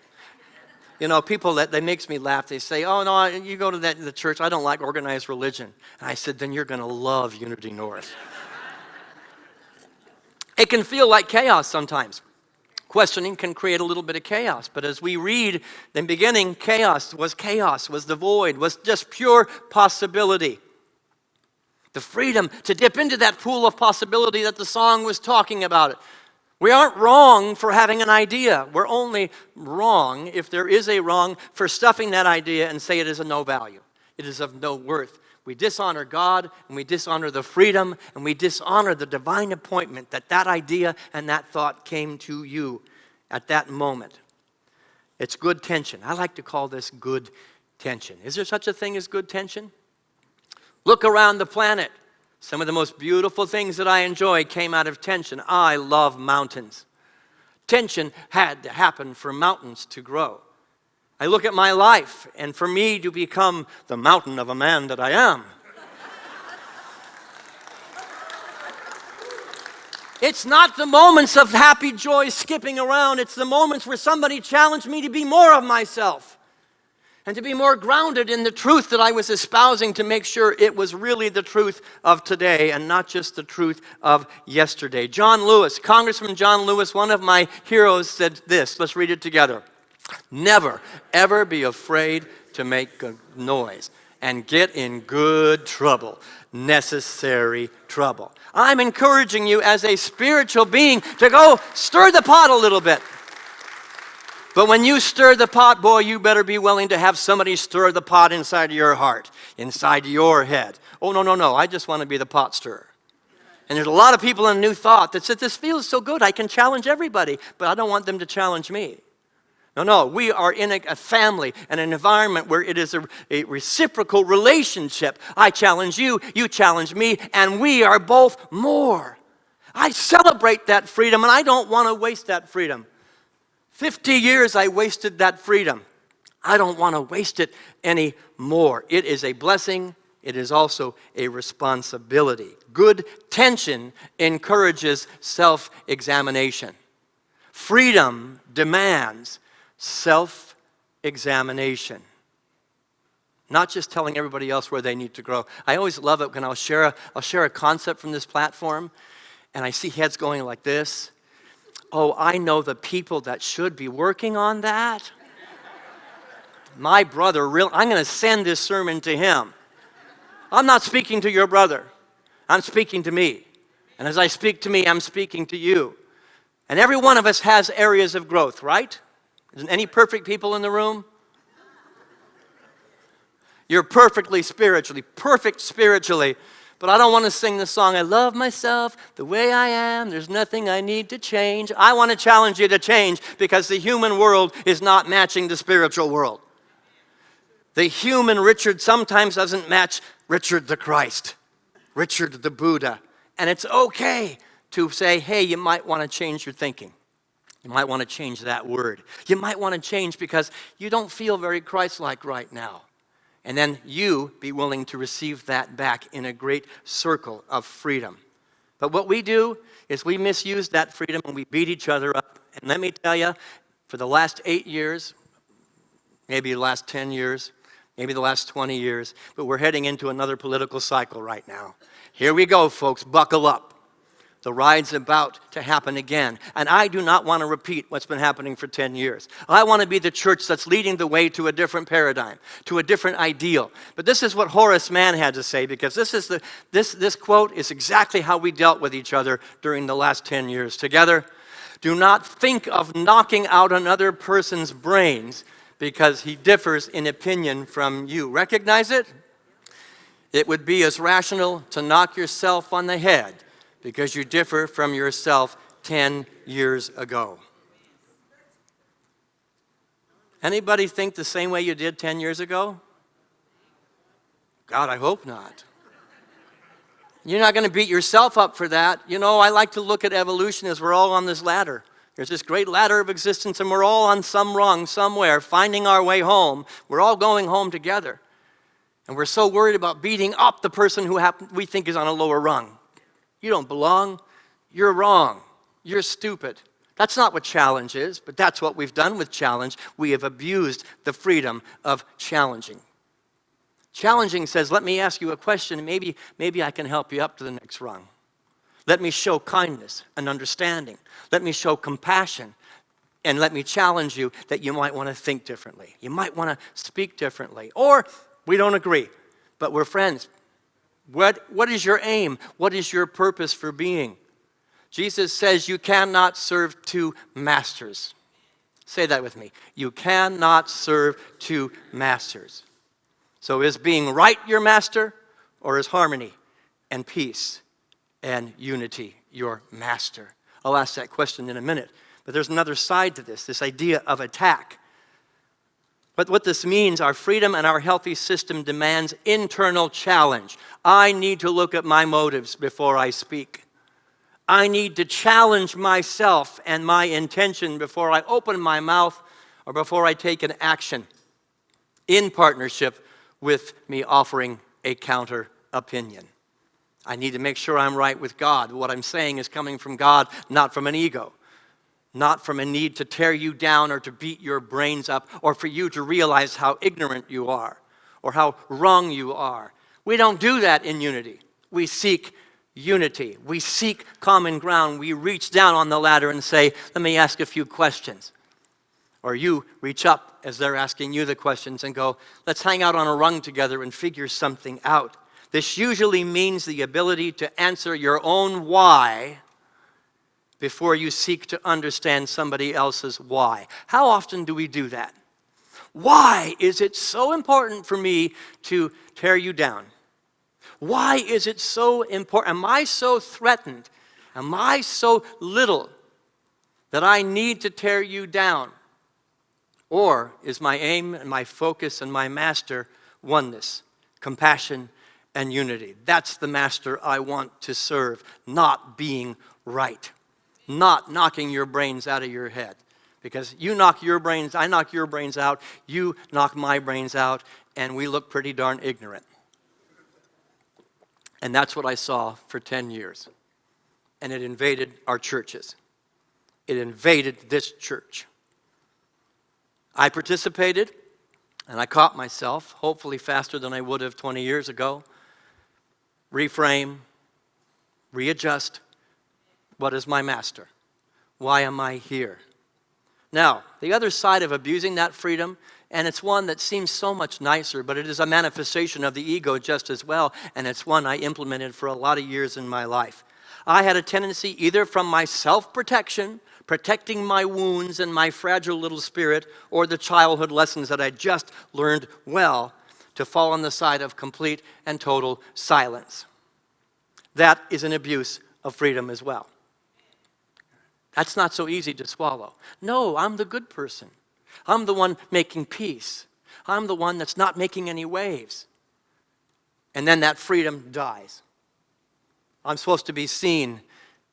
You know, people that makes me laugh. They say, "Oh no, you go to the church. I don't like organized religion." And I said, "Then you're going to love Unity North." It can feel like chaos sometimes. Questioning can create a little bit of chaos, but as we read, in the beginning, chaos, was the void, was just pure possibility. The freedom to dip into that pool of possibility that the song was talking about. We aren't wrong for having an idea. We're only wrong, if there is a wrong, for stuffing that idea and say it is of no value. It is of no worth. We dishonor God, and we dishonor the freedom, and we dishonor the divine appointment that that idea and that thought came to you at that moment. It's good tension. I like to call this good tension. Is there such a thing as good tension? Look around the planet. Some of the most beautiful things that I enjoy came out of tension. I love mountains. Tension had to happen for mountains to grow. I look at my life, and for me to become the mountain of a man that I am, it's not the moments of happy joy skipping around. It's the moments where somebody challenged me to be more of myself and to be more grounded in the truth that I was espousing, to make sure it was really the truth of today and not just the truth of yesterday. John Lewis, Congressman John Lewis, one of my heroes, said this. Let's read it together. Never, ever be afraid to make a noise and get in good trouble, necessary trouble. I'm encouraging you as a spiritual being to go stir the pot a little bit. But when you stir the pot, boy, you better be willing to have somebody stir the pot inside of your heart, inside your head. Oh, no, I just want to be the pot stirrer. And there's a lot of people in New Thought that said, this feels so good, I can challenge everybody, but I don't want them to challenge me. No, we are in a family and an environment where it is a reciprocal relationship. I challenge you, you challenge me, and we are both more. I celebrate that freedom, and I don't want to waste that freedom. 50 years I wasted that freedom. I don't want to waste it anymore. It is a blessing. It is also a responsibility. Good tension encourages self-examination. Freedom demands self-examination. Not just telling everybody else where they need to grow. I always love it when I'll share a concept from this platform, and I see heads going like this. Oh, I know the people that should be working on that. My brother, I'm going to send this sermon to him. I'm not speaking to your brother. I'm speaking to me. And as I speak to me, I'm speaking to you. And every one of us has areas of growth, right? Isn't any perfect people in the room? You're perfect spiritually. But I don't want to sing the song, I love myself the way I am. There's nothing I need to change. I want to challenge you to change because the human world is not matching the spiritual world. The human Richard sometimes doesn't match Richard the Christ, Richard the Buddha. And it's okay to say, hey, you might want to change your thinking. You might want to change that word. You might want to change because you don't feel very Christ-like right now. And then you be willing to receive that back in a great circle of freedom. But what we do is we misuse that freedom and we beat each other up. And let me tell you, for the last 8 years, maybe the last 10 years, maybe the last 20 years, but we're heading into another political cycle right now. Here we go, folks, buckle up. The ride's about to happen again. And I do not want to repeat what's been happening for 10 years. I want to be the church that's leading the way to a different paradigm, to a different ideal. But this is what Horace Mann had to say, because this quote is exactly how we dealt with each other during the last 10 years together. Do not think of knocking out another person's brains because he differs in opinion from you. Recognize it? It would be as rational to knock yourself on the head because you differ from yourself 10 years ago. Anybody think the same way you did 10 years ago? God, I hope not. You're not going to beat yourself up for that. You know, I like to look at evolution as we're all on this ladder. There's this great ladder of existence, and we're all on some rung somewhere, finding our way home. We're all going home together. And we're so worried about beating up the person who we think is on a lower rung. You don't belong. You're wrong. You're stupid. That's not what challenge is, but that's what we've done with challenge. We have abused the freedom of challenging. Challenging says, let me ask you a question, and maybe I can help you up to the next rung. Let me show kindness and understanding. Let me show compassion. And let me challenge you that you might want to think differently. You might want to speak differently. Or we don't agree, but we're friends. What is your aim? What is your purpose for being? Jesus says you cannot serve two masters. Say that with me. You cannot serve two masters. So is being right your master, or is harmony and peace and unity your master? I'll ask that question in a minute. But there's another side to this idea of attack. But what this means, our freedom and our healthy system demands internal challenge. I need to look at my motives before I speak. I need to challenge myself and my intention before I open my mouth or before I take an action in partnership with me offering a counter opinion. I need to make sure I'm right with God. What I'm saying is coming from God, not from an ego. Not from a need to tear you down or to beat your brains up or for you to realize how ignorant you are or how wrong you are. We don't do that in unity. We seek unity. We seek common ground. We reach down on the ladder and say, let me ask a few questions. Or you reach up as they're asking you the questions and go, let's hang out on a rung together and figure something out. This usually means the ability to answer your own why before you seek to understand somebody else's why. How often do we do that? Why is it so important for me to tear you down? Why is it so important? Am I so threatened? Am I so little that I need to tear you down? Or is my aim and my focus and my master oneness, compassion, and unity? That's the master I want to serve, not being right. Not knocking your brains out of your head. Because you knock your brains, I knock your brains out, you knock my brains out, and we look pretty darn ignorant. And that's what I saw for 10 years. And it invaded our churches. It invaded this church. I participated, and I caught myself, hopefully faster than I would have 20 years ago. Reframe, readjust. What is my master? Why am I here? Now, the other side of abusing that freedom, and it's one that seems so much nicer, but it is a manifestation of the ego just as well, and it's one I implemented for a lot of years in my life. I had a tendency either from my self-protection, protecting my wounds and my fragile little spirit, or the childhood lessons that I just learned well, to fall on the side of complete and total silence. That is an abuse of freedom as well. That's not so easy to swallow. No, I'm the good person. I'm the one making peace. I'm the one that's not making any waves. And then that freedom dies. I'm supposed to be seen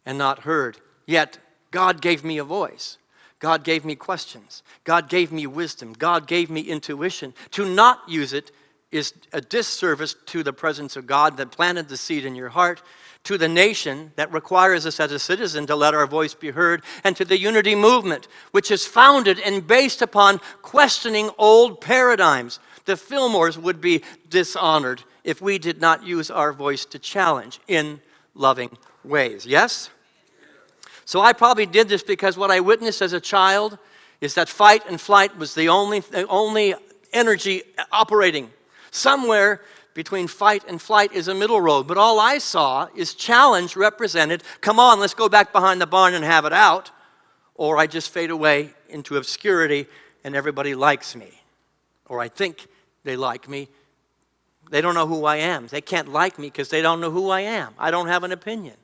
and not heard. Yet, God gave me a voice. God gave me questions. God gave me wisdom. God gave me intuition. To not use it is a disservice to the presence of God that planted the seed in your heart, to the nation that requires us as a citizen to let our voice be heard, and to the unity movement, which is founded and based upon questioning old paradigms. The Fillmores would be dishonored if we did not use our voice to challenge in loving ways. Yes? So I probably did this because what I witnessed as a child is that fight and flight was the only energy operating. Somewhere between fight and flight is a middle road, but all I saw is challenge represented, come on, let's go back behind the barn and have it out, or I just fade away into obscurity and everybody likes me, or I think they like me. They don't know who I am. They can't like me because they don't know who I am. I don't have an opinion.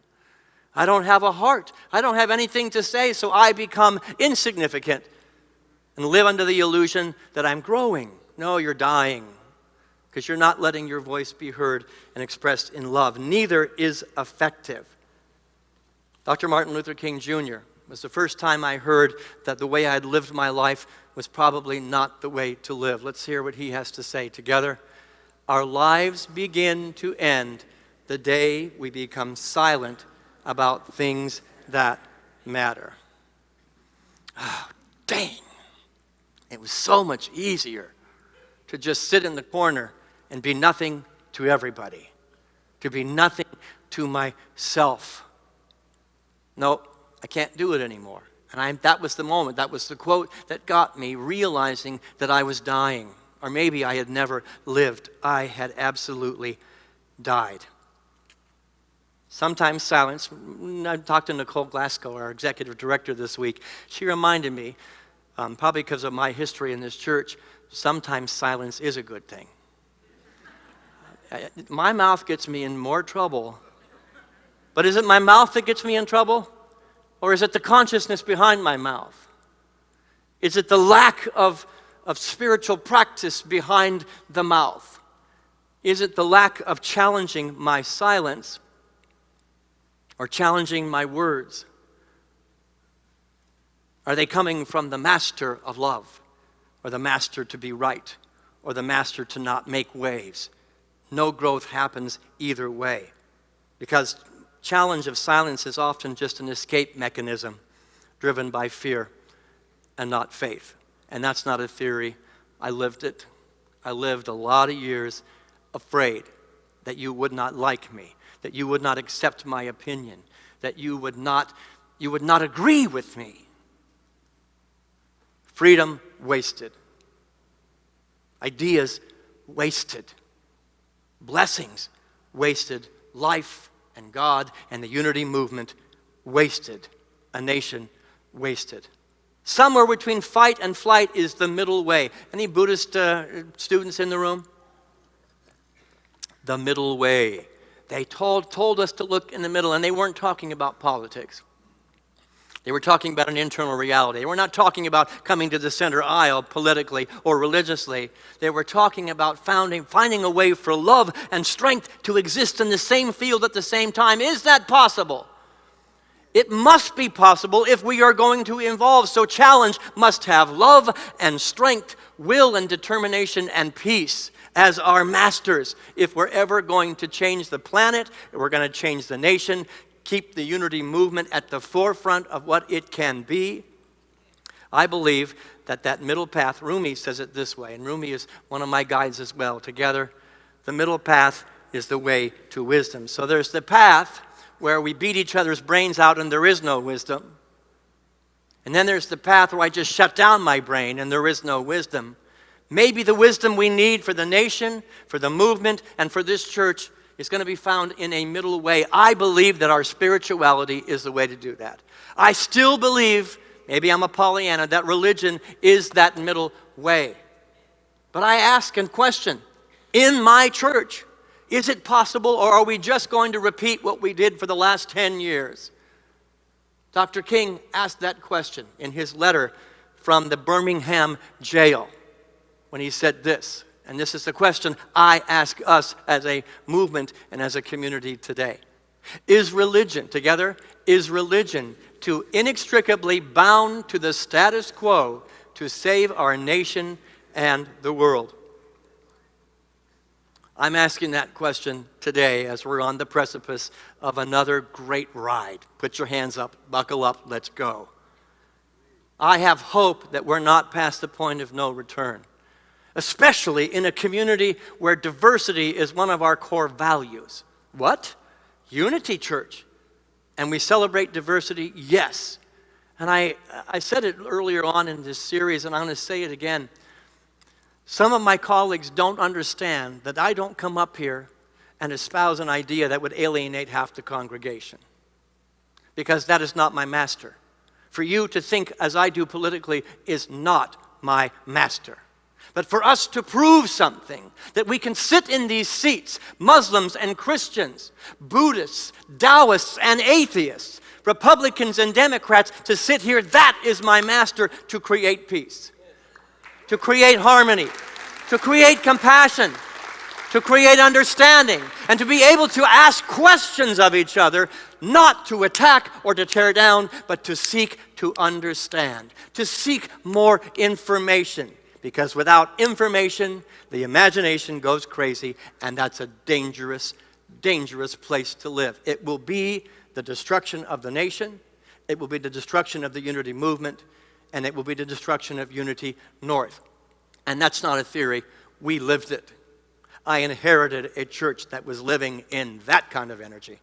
I don't have a heart. I don't have anything to say, so I become insignificant and live under the illusion that I'm growing. No, you're dying, because you're not letting your voice be heard and expressed in love. Neither is effective. Dr. Martin Luther King Jr. was the first time I heard that the way I had lived my life was probably not the way to live. Let's hear what he has to say together. Our lives begin to end the day we become silent about things that matter. Oh, dang. It was so much easier to just sit in the corner and be nothing to everybody, to be nothing to myself. No, I can't do it anymore. And that was the moment, that was the quote that got me realizing that I was dying. Or maybe I had never lived. I had absolutely died. Sometimes silence. I talked to Nicole Glasgow, our executive director, this week. She reminded me, probably because of my history in this church, sometimes silence is a good thing. My mouth gets me in more trouble. But is it my mouth that gets me in trouble? Or is it the consciousness behind my mouth? Is it the lack of spiritual practice behind the mouth? Is it the lack of challenging my silence or challenging my words? Are they coming from the master of love, or the master to be right, or the master to not make waves? No growth happens either way, because challenge of silence is often just an escape mechanism driven by fear and not faith. And that's not a theory. I lived it. I lived a lot of years afraid that you would not like me, that you would not accept my opinion, that you would not agree with me. Freedom wasted. Ideas wasted. Blessings wasted. Life and God and the unity movement wasted. A nation wasted. Somewhere between fight and flight is the middle way. Any Buddhist students in the room? The middle way. They told us to look in the middle, and they weren't talking about politics. They were talking about an internal reality. They were not talking about coming to the center aisle politically or religiously. They were talking about finding a way for love and strength to exist in the same field at the same time. Is that possible? It must be possible if we are going to evolve. So challenge must have love and strength, will and determination and peace as our masters. If we're ever going to change the planet, if we're going to change the nation, keep the unity movement at the forefront of what it can be, I believe that middle path, Rumi says it this way, and Rumi is one of my guides as well. Together, the middle path is the way to wisdom. So there's the path where we beat each other's brains out and there is no wisdom. And then there's the path where I just shut down my brain and there is no wisdom. Maybe the wisdom we need for the nation, for the movement, and for this church is going to be found in a middle way. I believe that our spirituality is the way to do that. I still believe, maybe I'm a Pollyanna, that religion is that middle way. But I ask and question, in my church, is it possible, or are we just going to repeat what we did for the last 10 years? Dr. King asked that question in his letter from the Birmingham jail when he said this, and this is the question I ask us as a movement and as a community today. Is religion, together, is religion too inextricably bound to the status quo to save our nation and the world? I'm asking that question today as we're on the precipice of another great ride. Put your hands up, buckle up, let's go. I have hope that we're not past the point of no return, especially in a community where diversity is one of our core values. What? Unity, church. And we celebrate diversity? Yes. And I said it earlier on in this series, and I'm going to say it again. Some of my colleagues don't understand that I don't come up here and espouse an idea that would alienate half the congregation, because that is not my master. For you to think as I do politically is not my master. But for us to prove something, that we can sit in these seats, Muslims and Christians, Buddhists, Taoists and atheists, Republicans and Democrats, to sit here, that is my master, to create peace, to create harmony, to create compassion, to create understanding, and to be able to ask questions of each other, not to attack or to tear down, but to seek to understand, to seek more information. Because without information, the imagination goes crazy, and that's a dangerous, dangerous place to live. It will be the destruction of the nation, it will be the destruction of the unity movement, and it will be the destruction of Unity North. And that's not a theory, we lived it. I inherited a church that was living in that kind of energy.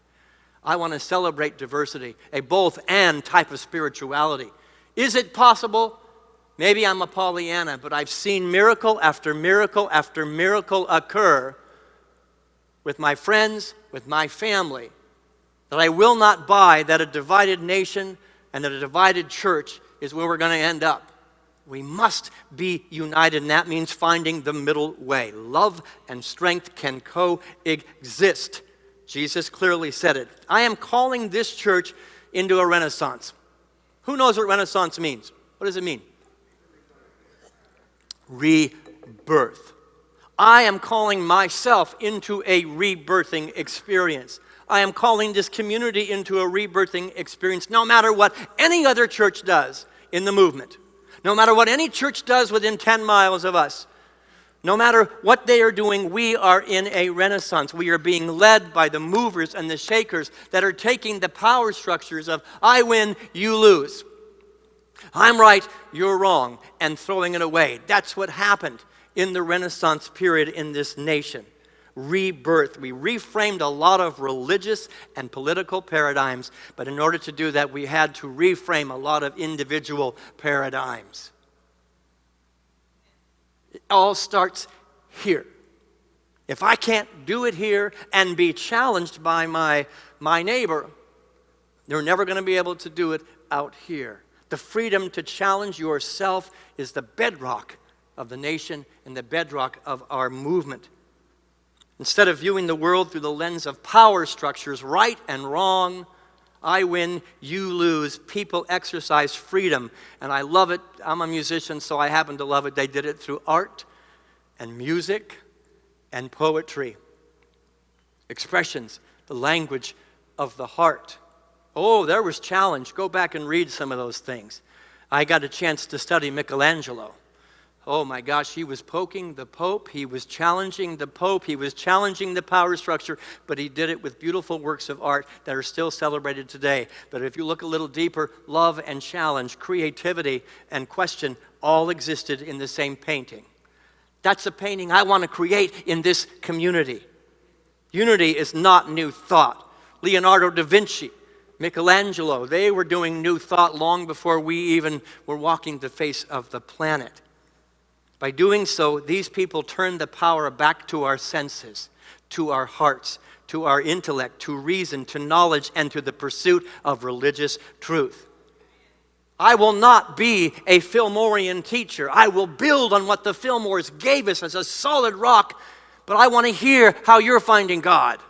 I want to celebrate diversity, a both and type of spirituality. Is it possible? Maybe I'm a Pollyanna, but I've seen miracle after miracle after miracle occur with my friends, with my family, that I will not buy that a divided nation and that a divided church is where we're going to end up. We must be united, and that means finding the middle way. Love and strength can coexist. Jesus clearly said it. I am calling this church into a renaissance. Who knows what renaissance means? What does it mean? Rebirth. I am calling myself into a rebirthing experience. I am calling this community into a rebirthing experience, no matter what any other church does in the movement. No matter what any church does within 10 miles of us, no matter what they are doing, we are in a renaissance. We are being led by the movers and the shakers that are taking the power structures of I win, you lose. I'm right, you're wrong, and throwing it away. That's what happened in the Renaissance period in this nation. Rebirth. We reframed a lot of religious and political paradigms, but in order to do that, we had to reframe a lot of individual paradigms. It all starts here. If I can't do it here and be challenged by my neighbor, they're never going to be able to do it out here. The freedom to challenge yourself is the bedrock of the nation and the bedrock of our movement. Instead of viewing the world through the lens of power structures, right and wrong, I win, you lose, people exercise freedom. And I love it. I'm a musician, so I happen to love it. They did it through art and music and poetry. Expressions, the language of the heart. Oh, there was challenge. Go back and read some of those things. I got a chance to study Michelangelo. Oh my gosh, he was poking the Pope, he was challenging the Pope, he was challenging the power structure, but he did it with beautiful works of art that are still celebrated today. But if you look a little deeper, love and challenge, creativity and question all existed in the same painting. That's a painting I want to create in this community. Unity is not new thought. Leonardo da Vinci, Michelangelo, they were doing new thought long before we even were walking the face of the planet. By doing so, these people turned the power back to our senses, to our hearts, to our intellect, to reason, to knowledge, and to the pursuit of religious truth. I will not be a Fillmorian teacher. I will build on what the Fillmores gave us as a solid rock, but I want to hear how you're finding God.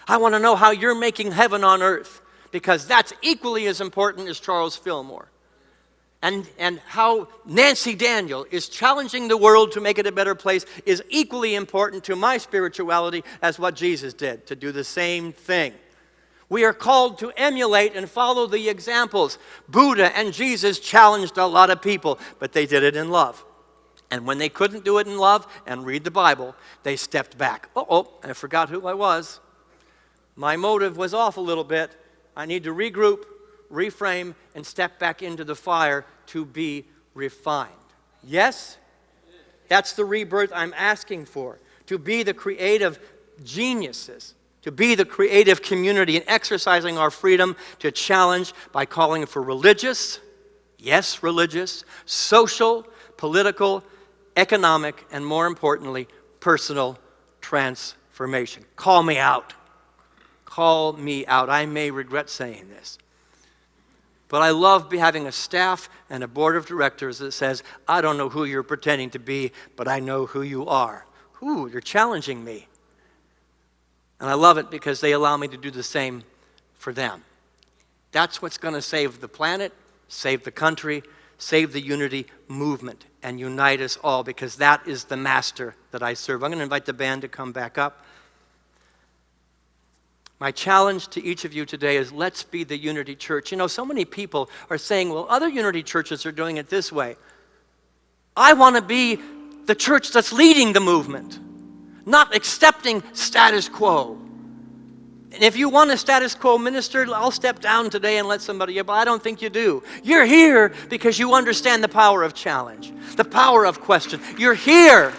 I want to know how you're making heaven on earth, because that's equally as important as Charles Fillmore. And how Nancy Daniel is challenging the world to make it a better place is equally important to my spirituality as what Jesus did, to do the same thing. We are called to emulate and follow the examples. Buddha and Jesus challenged a lot of people, but they did it in love. And when they couldn't do it in love and read the Bible, they stepped back. I forgot who I was. My motive was off a little bit. I need to regroup, reframe, and step back into the fire to be refined. Yes? That's the rebirth I'm asking for. To be the creative geniuses, to be the creative community and exercising our freedom to challenge by calling for religious, yes, religious, social, political, economic, and more importantly, personal transformation. Call me out. Call me out. I may regret saying this. But I love having a staff and a board of directors that says, I don't know who you're pretending to be, but I know who you are. Ooh, you're challenging me. And I love it because they allow me to do the same for them. That's what's going to save the planet, save the country, save the unity movement, and unite us all, because that is the master that I serve. I'm going to invite the band to come back up. My challenge to each of you today is, let's be the Unity Church. You know, so many people are saying, well, other Unity churches are doing it this way. I want to be the church that's leading the movement, not accepting status quo. And if you want a status quo minister, I'll step down today and let somebody, but I don't think you do. You're here because you understand the power of challenge, the power of question. You're here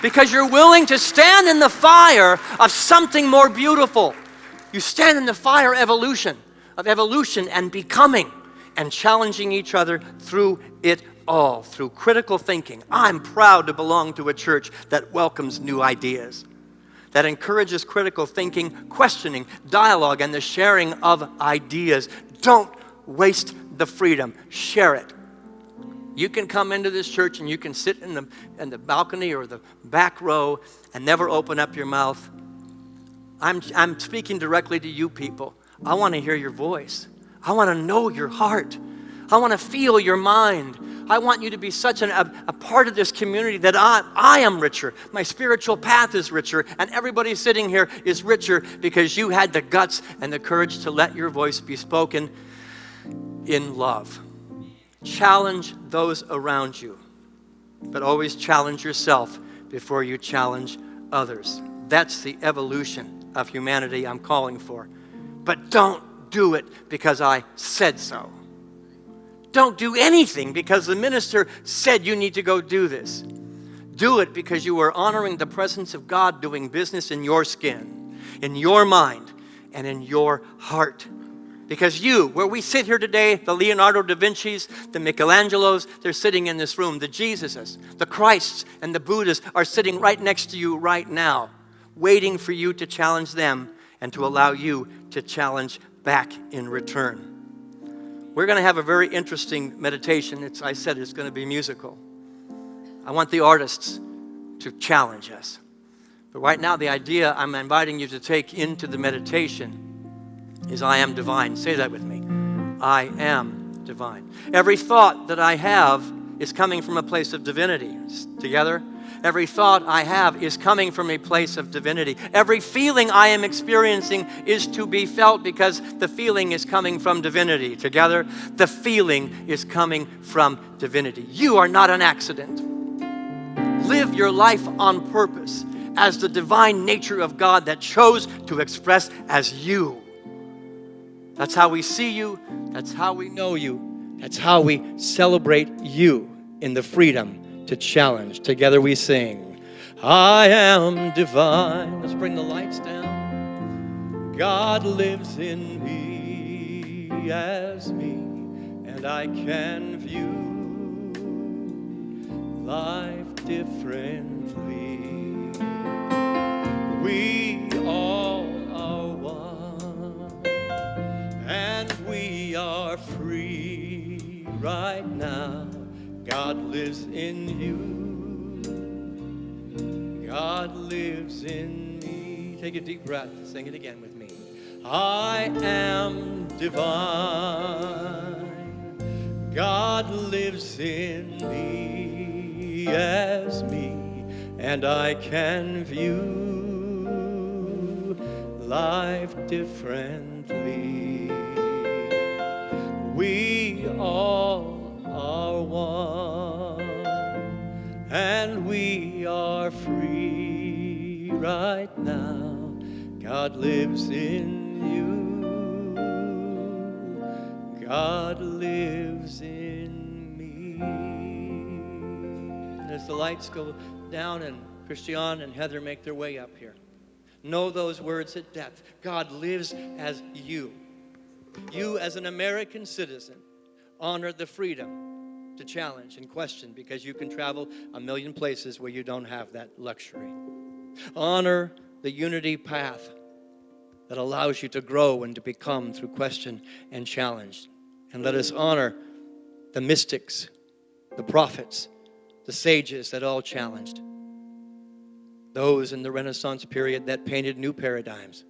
because you're willing to stand in the fire of something more beautiful. You stand in the fire of evolution and becoming and challenging each other through it all, through critical thinking. I'm proud to belong to a church that welcomes new ideas, that encourages critical thinking, questioning, dialogue, and the sharing of ideas. Don't waste the freedom. Share it. You can come into this church and you can sit in the balcony or the back row and never open up your mouth. I'm speaking directly to you people. I want to hear your voice. I want to know your heart. I want to feel your mind. I want you to be such a part of this community that I am richer. My spiritual path is richer, and everybody sitting here is richer because you had the guts and the courage to let your voice be spoken in love. Challenge those around you, but always challenge yourself before you challenge others. That's the evolution of humanity I'm calling for. But don't do it because I said so. Don't do anything because the minister said you need to go do this. Do it because you are honoring the presence of God doing business in your skin, in your mind, and in your heart. Because you, where we sit here today, the Leonardo da Vinci's, the Michelangelos, they're sitting in this room. The Jesuses, the Christs, and the Buddhas are sitting right next to you right now, waiting for you to challenge them and to allow you to challenge back in return. We're going to have a very interesting meditation. I said it's going to be musical. I want the artists to challenge us. But right now, the idea I'm inviting you to take into the meditation is I am divine. Say that with me. I am divine. Every thought that I have is coming from a place of divinity. Together? Every thought I have is coming from a place of divinity. Every feeling I am experiencing is to be felt because the feeling is coming from divinity. Together? The feeling is coming from divinity. You are not an accident. Live your life on purpose as the divine nature of God that chose to express as you. That's how we see you. That's how we know you. That's how we celebrate you in the freedom to challenge. Together we sing, I am divine. Let's bring the lights down. God lives in me as me, and I can view life differently. We all are one, and we are free right now. God lives in you. God lives in me. Take a deep breath. Sing it again with me. I am divine. God lives in me as me, and I can view life differently. We all are one, and we are free right now. God lives in you. God lives in me. And as the lights go down and Christian and Heather make their way up here, know those words at depth. God lives as you. You as an American citizen honor the freedom to challenge and question because you can travel a million places where you don't have that luxury. Honor the unity path that allows you to grow and to become through question and challenge. And let us honor the mystics, the prophets, the sages that all challenged. Those in the Renaissance period that painted new paradigms.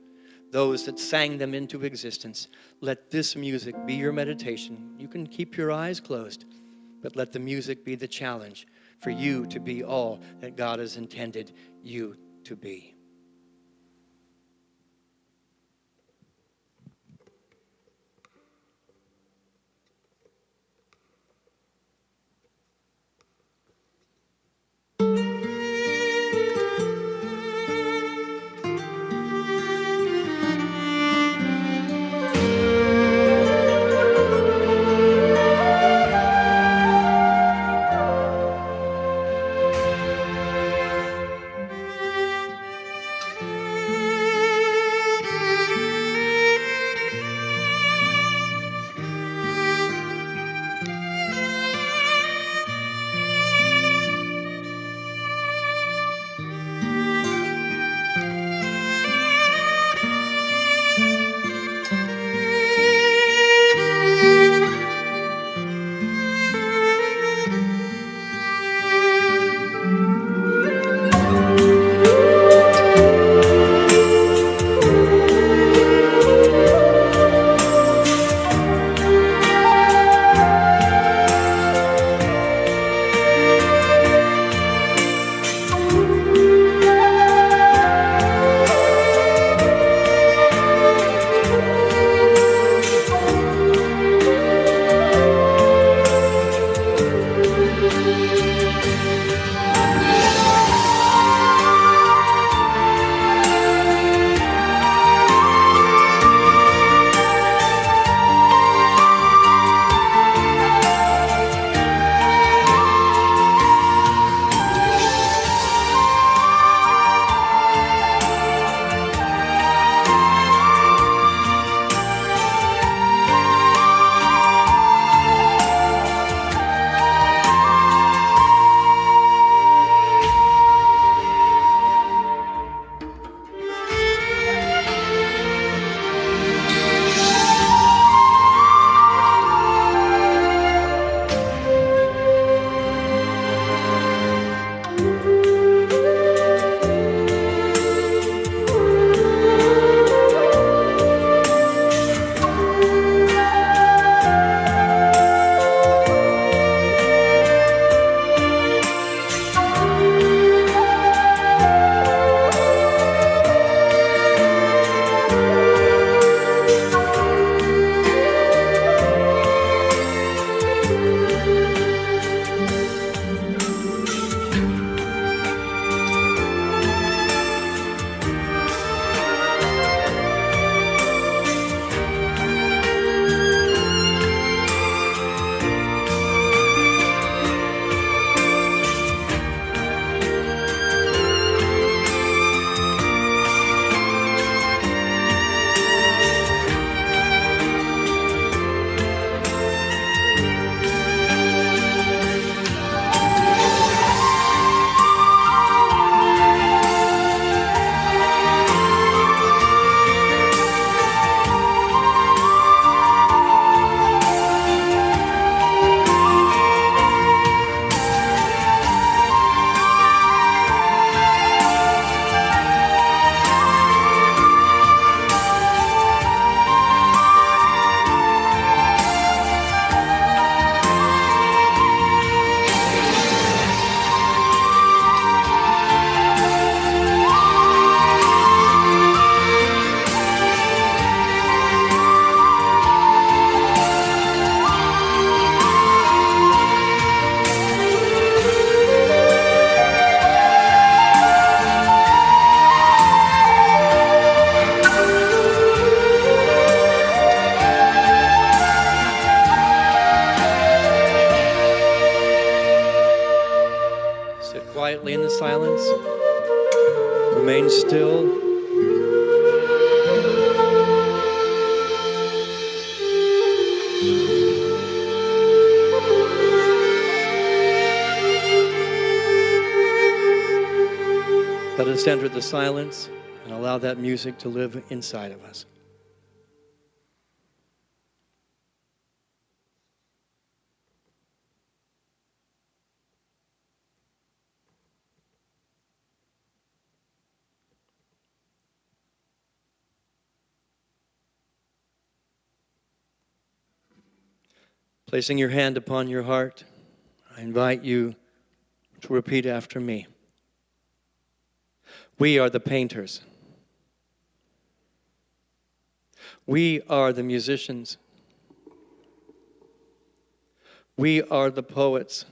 Those that sang them into existence. Let this music be your meditation. You can keep your eyes closed, but let the music be the challenge for you to be all that God has intended you to be. quietly in the silence. Remain still. Let us enter the silence and allow that music to live inside of us. Placing your hand upon your heart, I invite you to repeat after me. We are the painters. We are the musicians. We are the poets.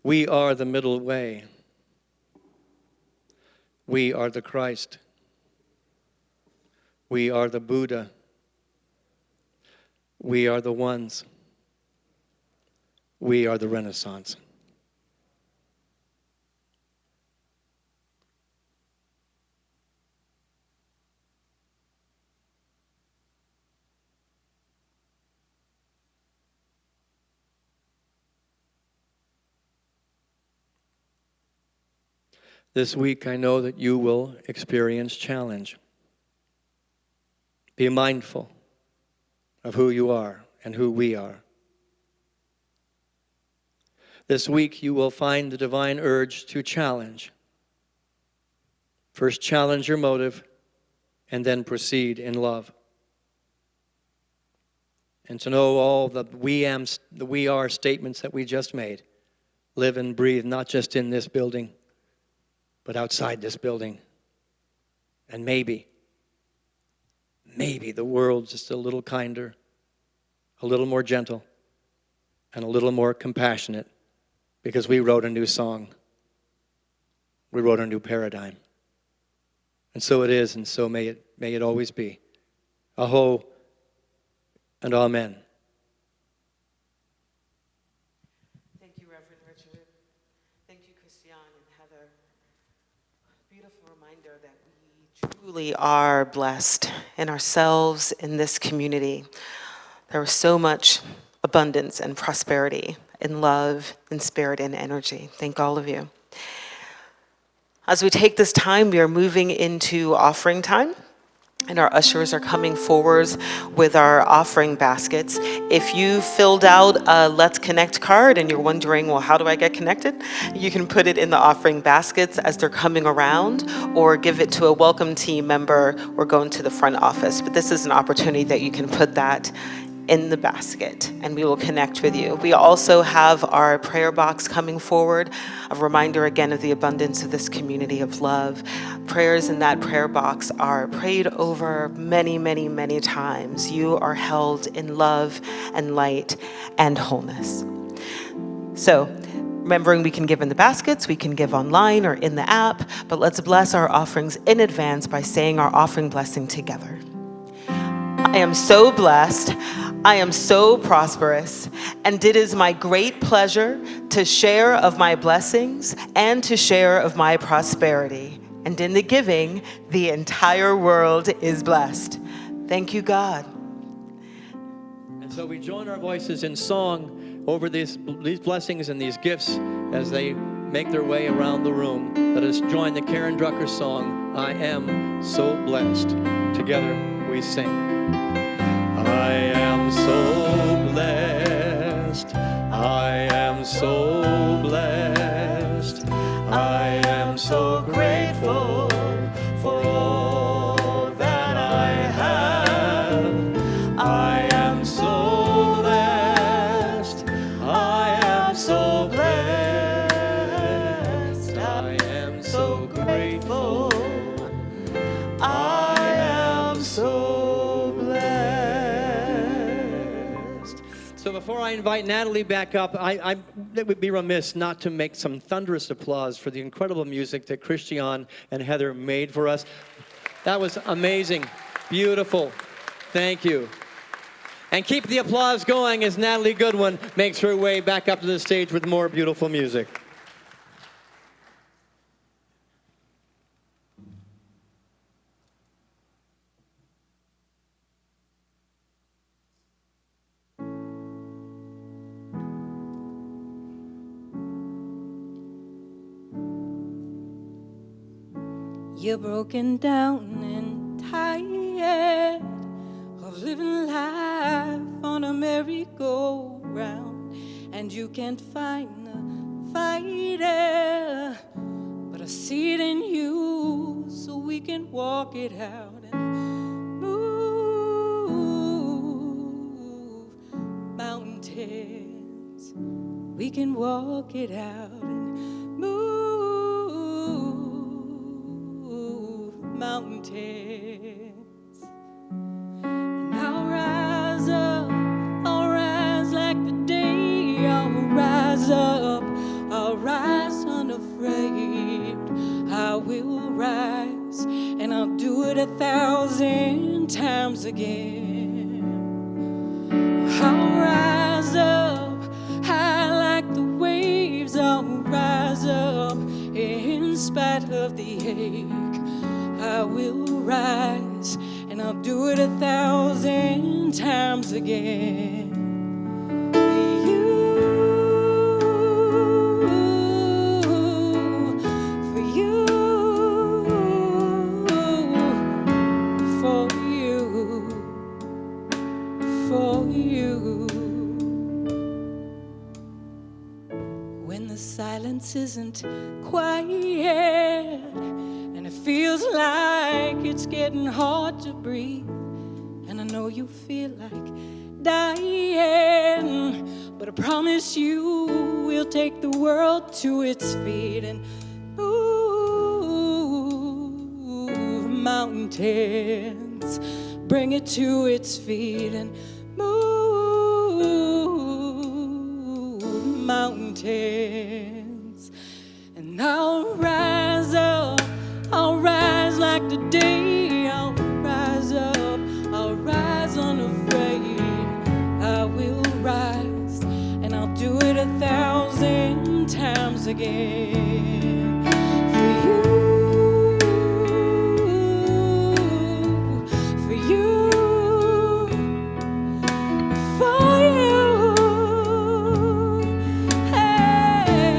We are the middle way. We are the Christ. We are the Buddha. We are the ones. We are the Renaissance. This week, I know that you will experience challenge. Be mindful of who you are and who we are. This week, you will find the divine urge to challenge. First, challenge your motive, and then proceed in love. And to know all the we are statements that we just made. Live and breathe, not just in this building, but outside this building. And maybe the world's just a little kinder, a little more gentle, and a little more compassionate, because we wrote a new song. We wrote a new paradigm. And so it is, and so may it always be. Aho and amen. Thank you, Reverend Richard. Thank you, Christiane and Heather. Beautiful reminder that we truly are blessed in ourselves, in this community. There is so much abundance and prosperity in love, in spirit, and energy. Thank all of you. As we take this time, we are moving into offering time. And our ushers are coming forward with our offering baskets. If you filled out a Let's Connect card and you're wondering, well, how do I get connected? You can put it in the offering baskets as they're coming around, or give it to a welcome team member, or go into the front office. But this is an opportunity that you can put that in the basket, and we will connect with you. We also have our prayer box coming forward, a reminder again of the abundance of this community of love. Prayers in that prayer box are prayed over many, many, many times. You are held in love and light and wholeness. So, remembering we can give in the baskets, we can give online or in the app, but let's bless our offerings in advance by saying our offering blessing together. I am so blessed, I am so prosperous, and it is my great pleasure to share of my blessings and to share of my prosperity. And in the giving, the entire world is blessed. Thank you, God. And so we join our voices in song over these blessings and these gifts as they make their way around the room. Let us join the Karen Drucker song, I Am So Blessed. Together we sing. I am so blessed, I am so blessed, I am so grateful for all that I have. I am so blessed, I am so blessed, I am so grateful, I am so blessed. So before I invite Natalie back up, it would be remiss not to make some thunderous applause for the incredible music that Christiane and Heather made for us. That was amazing, beautiful. Thank you. And keep the applause going as Natalie Goodwin makes her way back up to the stage with more beautiful music. You're broken down and tired of living life on a merry-go-round, and you can't find a fighter, but I see it in you, so we can walk it out and move mountains. We can walk it out and move mountains. And I'll rise up, I'll rise like the day. I'll rise up, I'll rise unafraid. I will rise, and I'll do it 1,000 times again. I'll rise up high like the waves. I'll rise up in spite of the ache. I will rise, and I'll do it 1,000 times again. For you, for you, for you, for you. When the silence isn't quiet, and it feels like it's getting hard to breathe, and I know you feel like dying, but I promise you we'll take the world to its feet and move mountains, bring it to its feet and move mountains. And I'll rise up, I'll rise like the day. I'll rise up, I'll rise unafraid. I will rise, and I'll do it 1,000 times again. For you, for you, for you. Hey.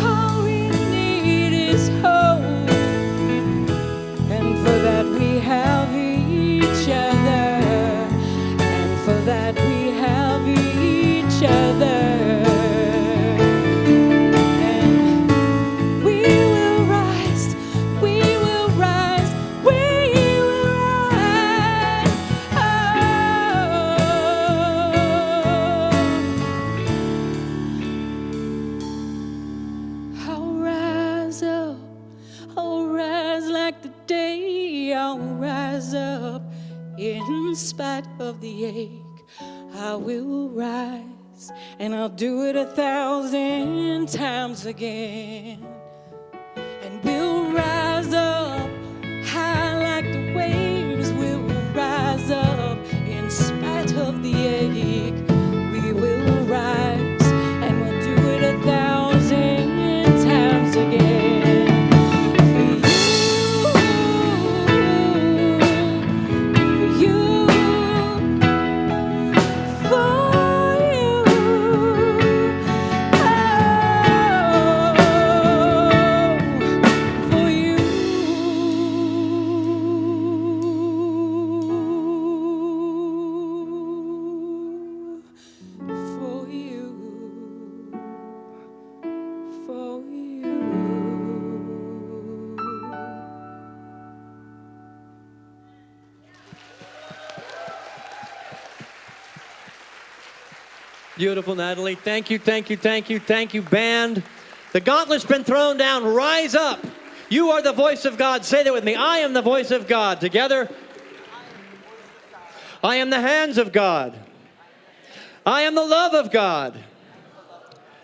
All we need is hope, and for that we have each other, and for that we have each other. And we will rise, we will rise, we will rise. I'll rise up, I'll rise like the day. I'll rise up in spite of the ache. I will rise, and I'll do it 1,000 times again. And we'll rise up high like the waves. We'll rise up in spite of the ache. We will rise, and we'll do it 1,000 times again. For you, for you, for you. For you, for you. Beautiful, Natalie. Thank you, thank you, thank you, thank you, band. The gauntlet's been thrown down. Rise up. You are the voice of God. Say that with me. I am the voice of God. Together. I am the hands of God. I am the love of God.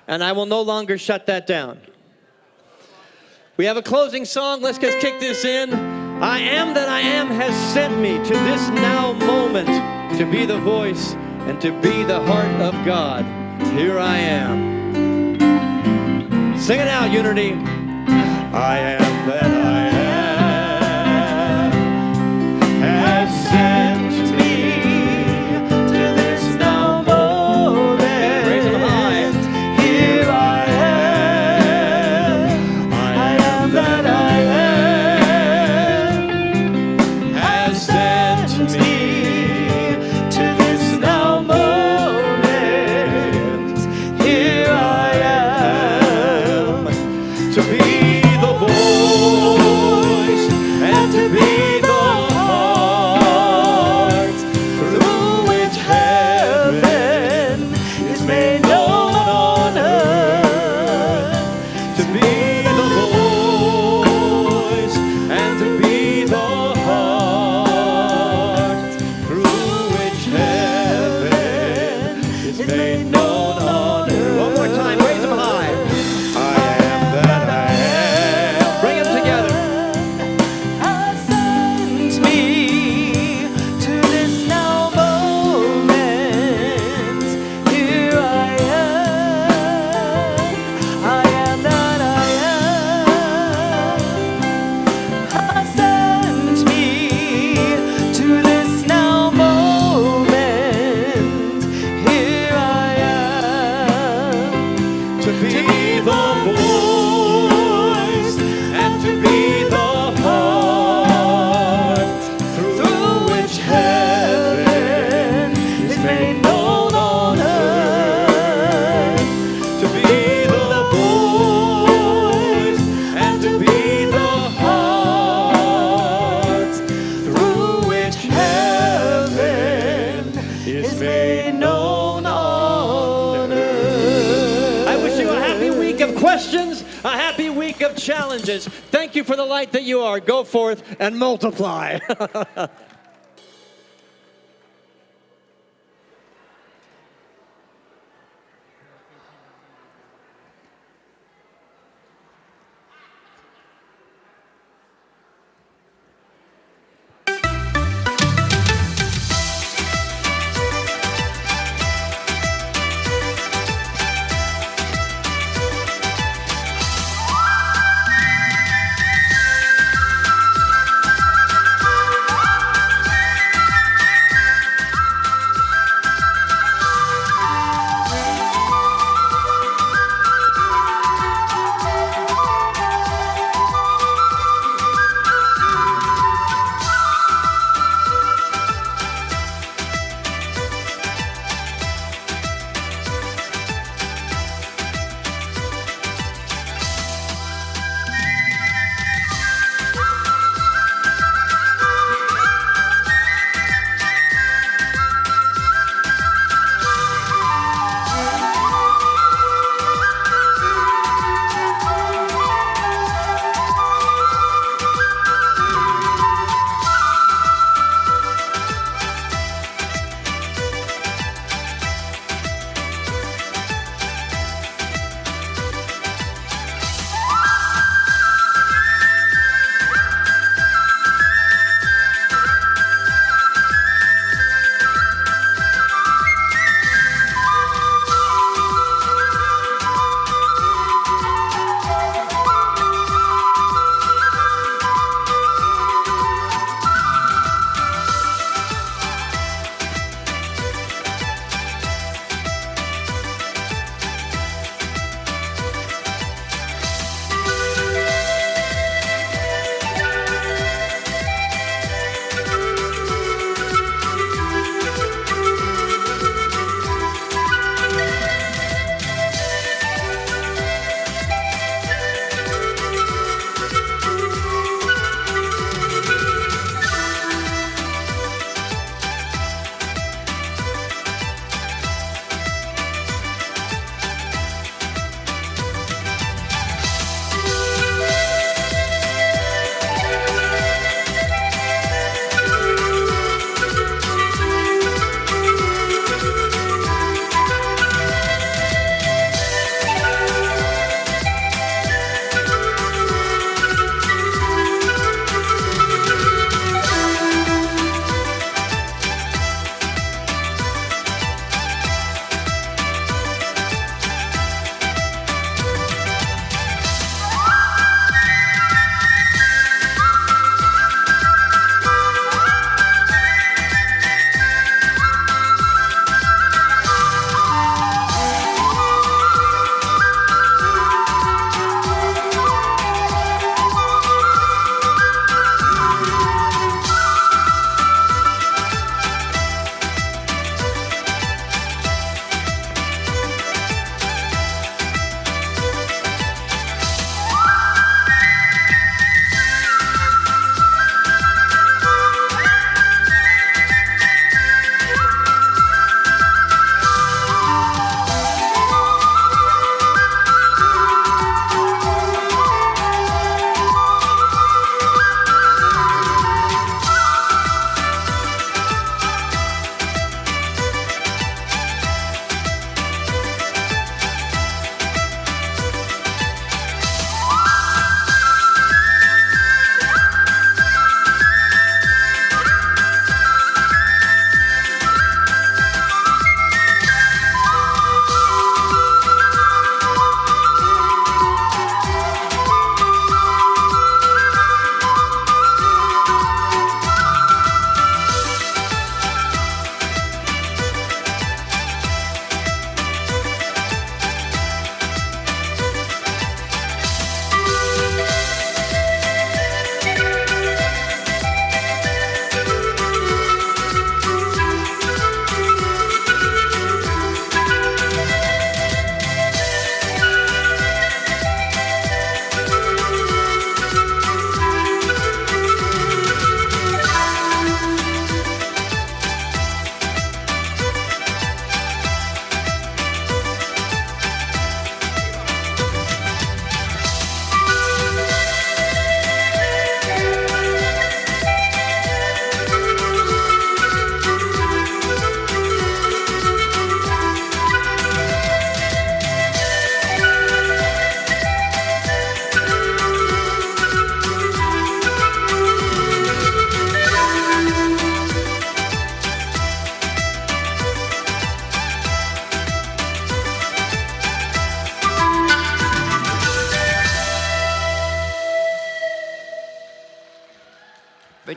And I will no longer shut that down. We have a closing song. Let's just kick this in. I am that I am has sent me to this now moment to be the voice and to be the heart of God. Here I am. Sing it out, Unity. I am that I am has sent me to this now moment. Raise them high. Here I am. I am that I am has sent me to this now moment. Here I am to be the voice and to be the heart through which heaven is made known on earth. To be the voice and to be the heart through which heaven is made known on earth. One more time, raise them high. I am that I am. Bring them together. Has sent me to this now moment. Here I am. I am that I am. Has sent me to this now moment. Here I am. To be the voice and to be the heart through which heaven is made known on earth. To be the voice and to be the heart through which heaven is made known on earth. I wish you a happy week of questions, a happy week of challenges. Thank you for the light that you are. Go forth and multiply.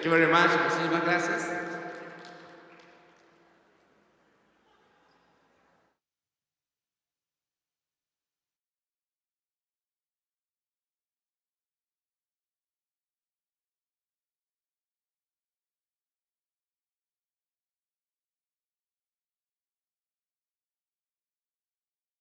Thank you very much. Muchísimas gracias.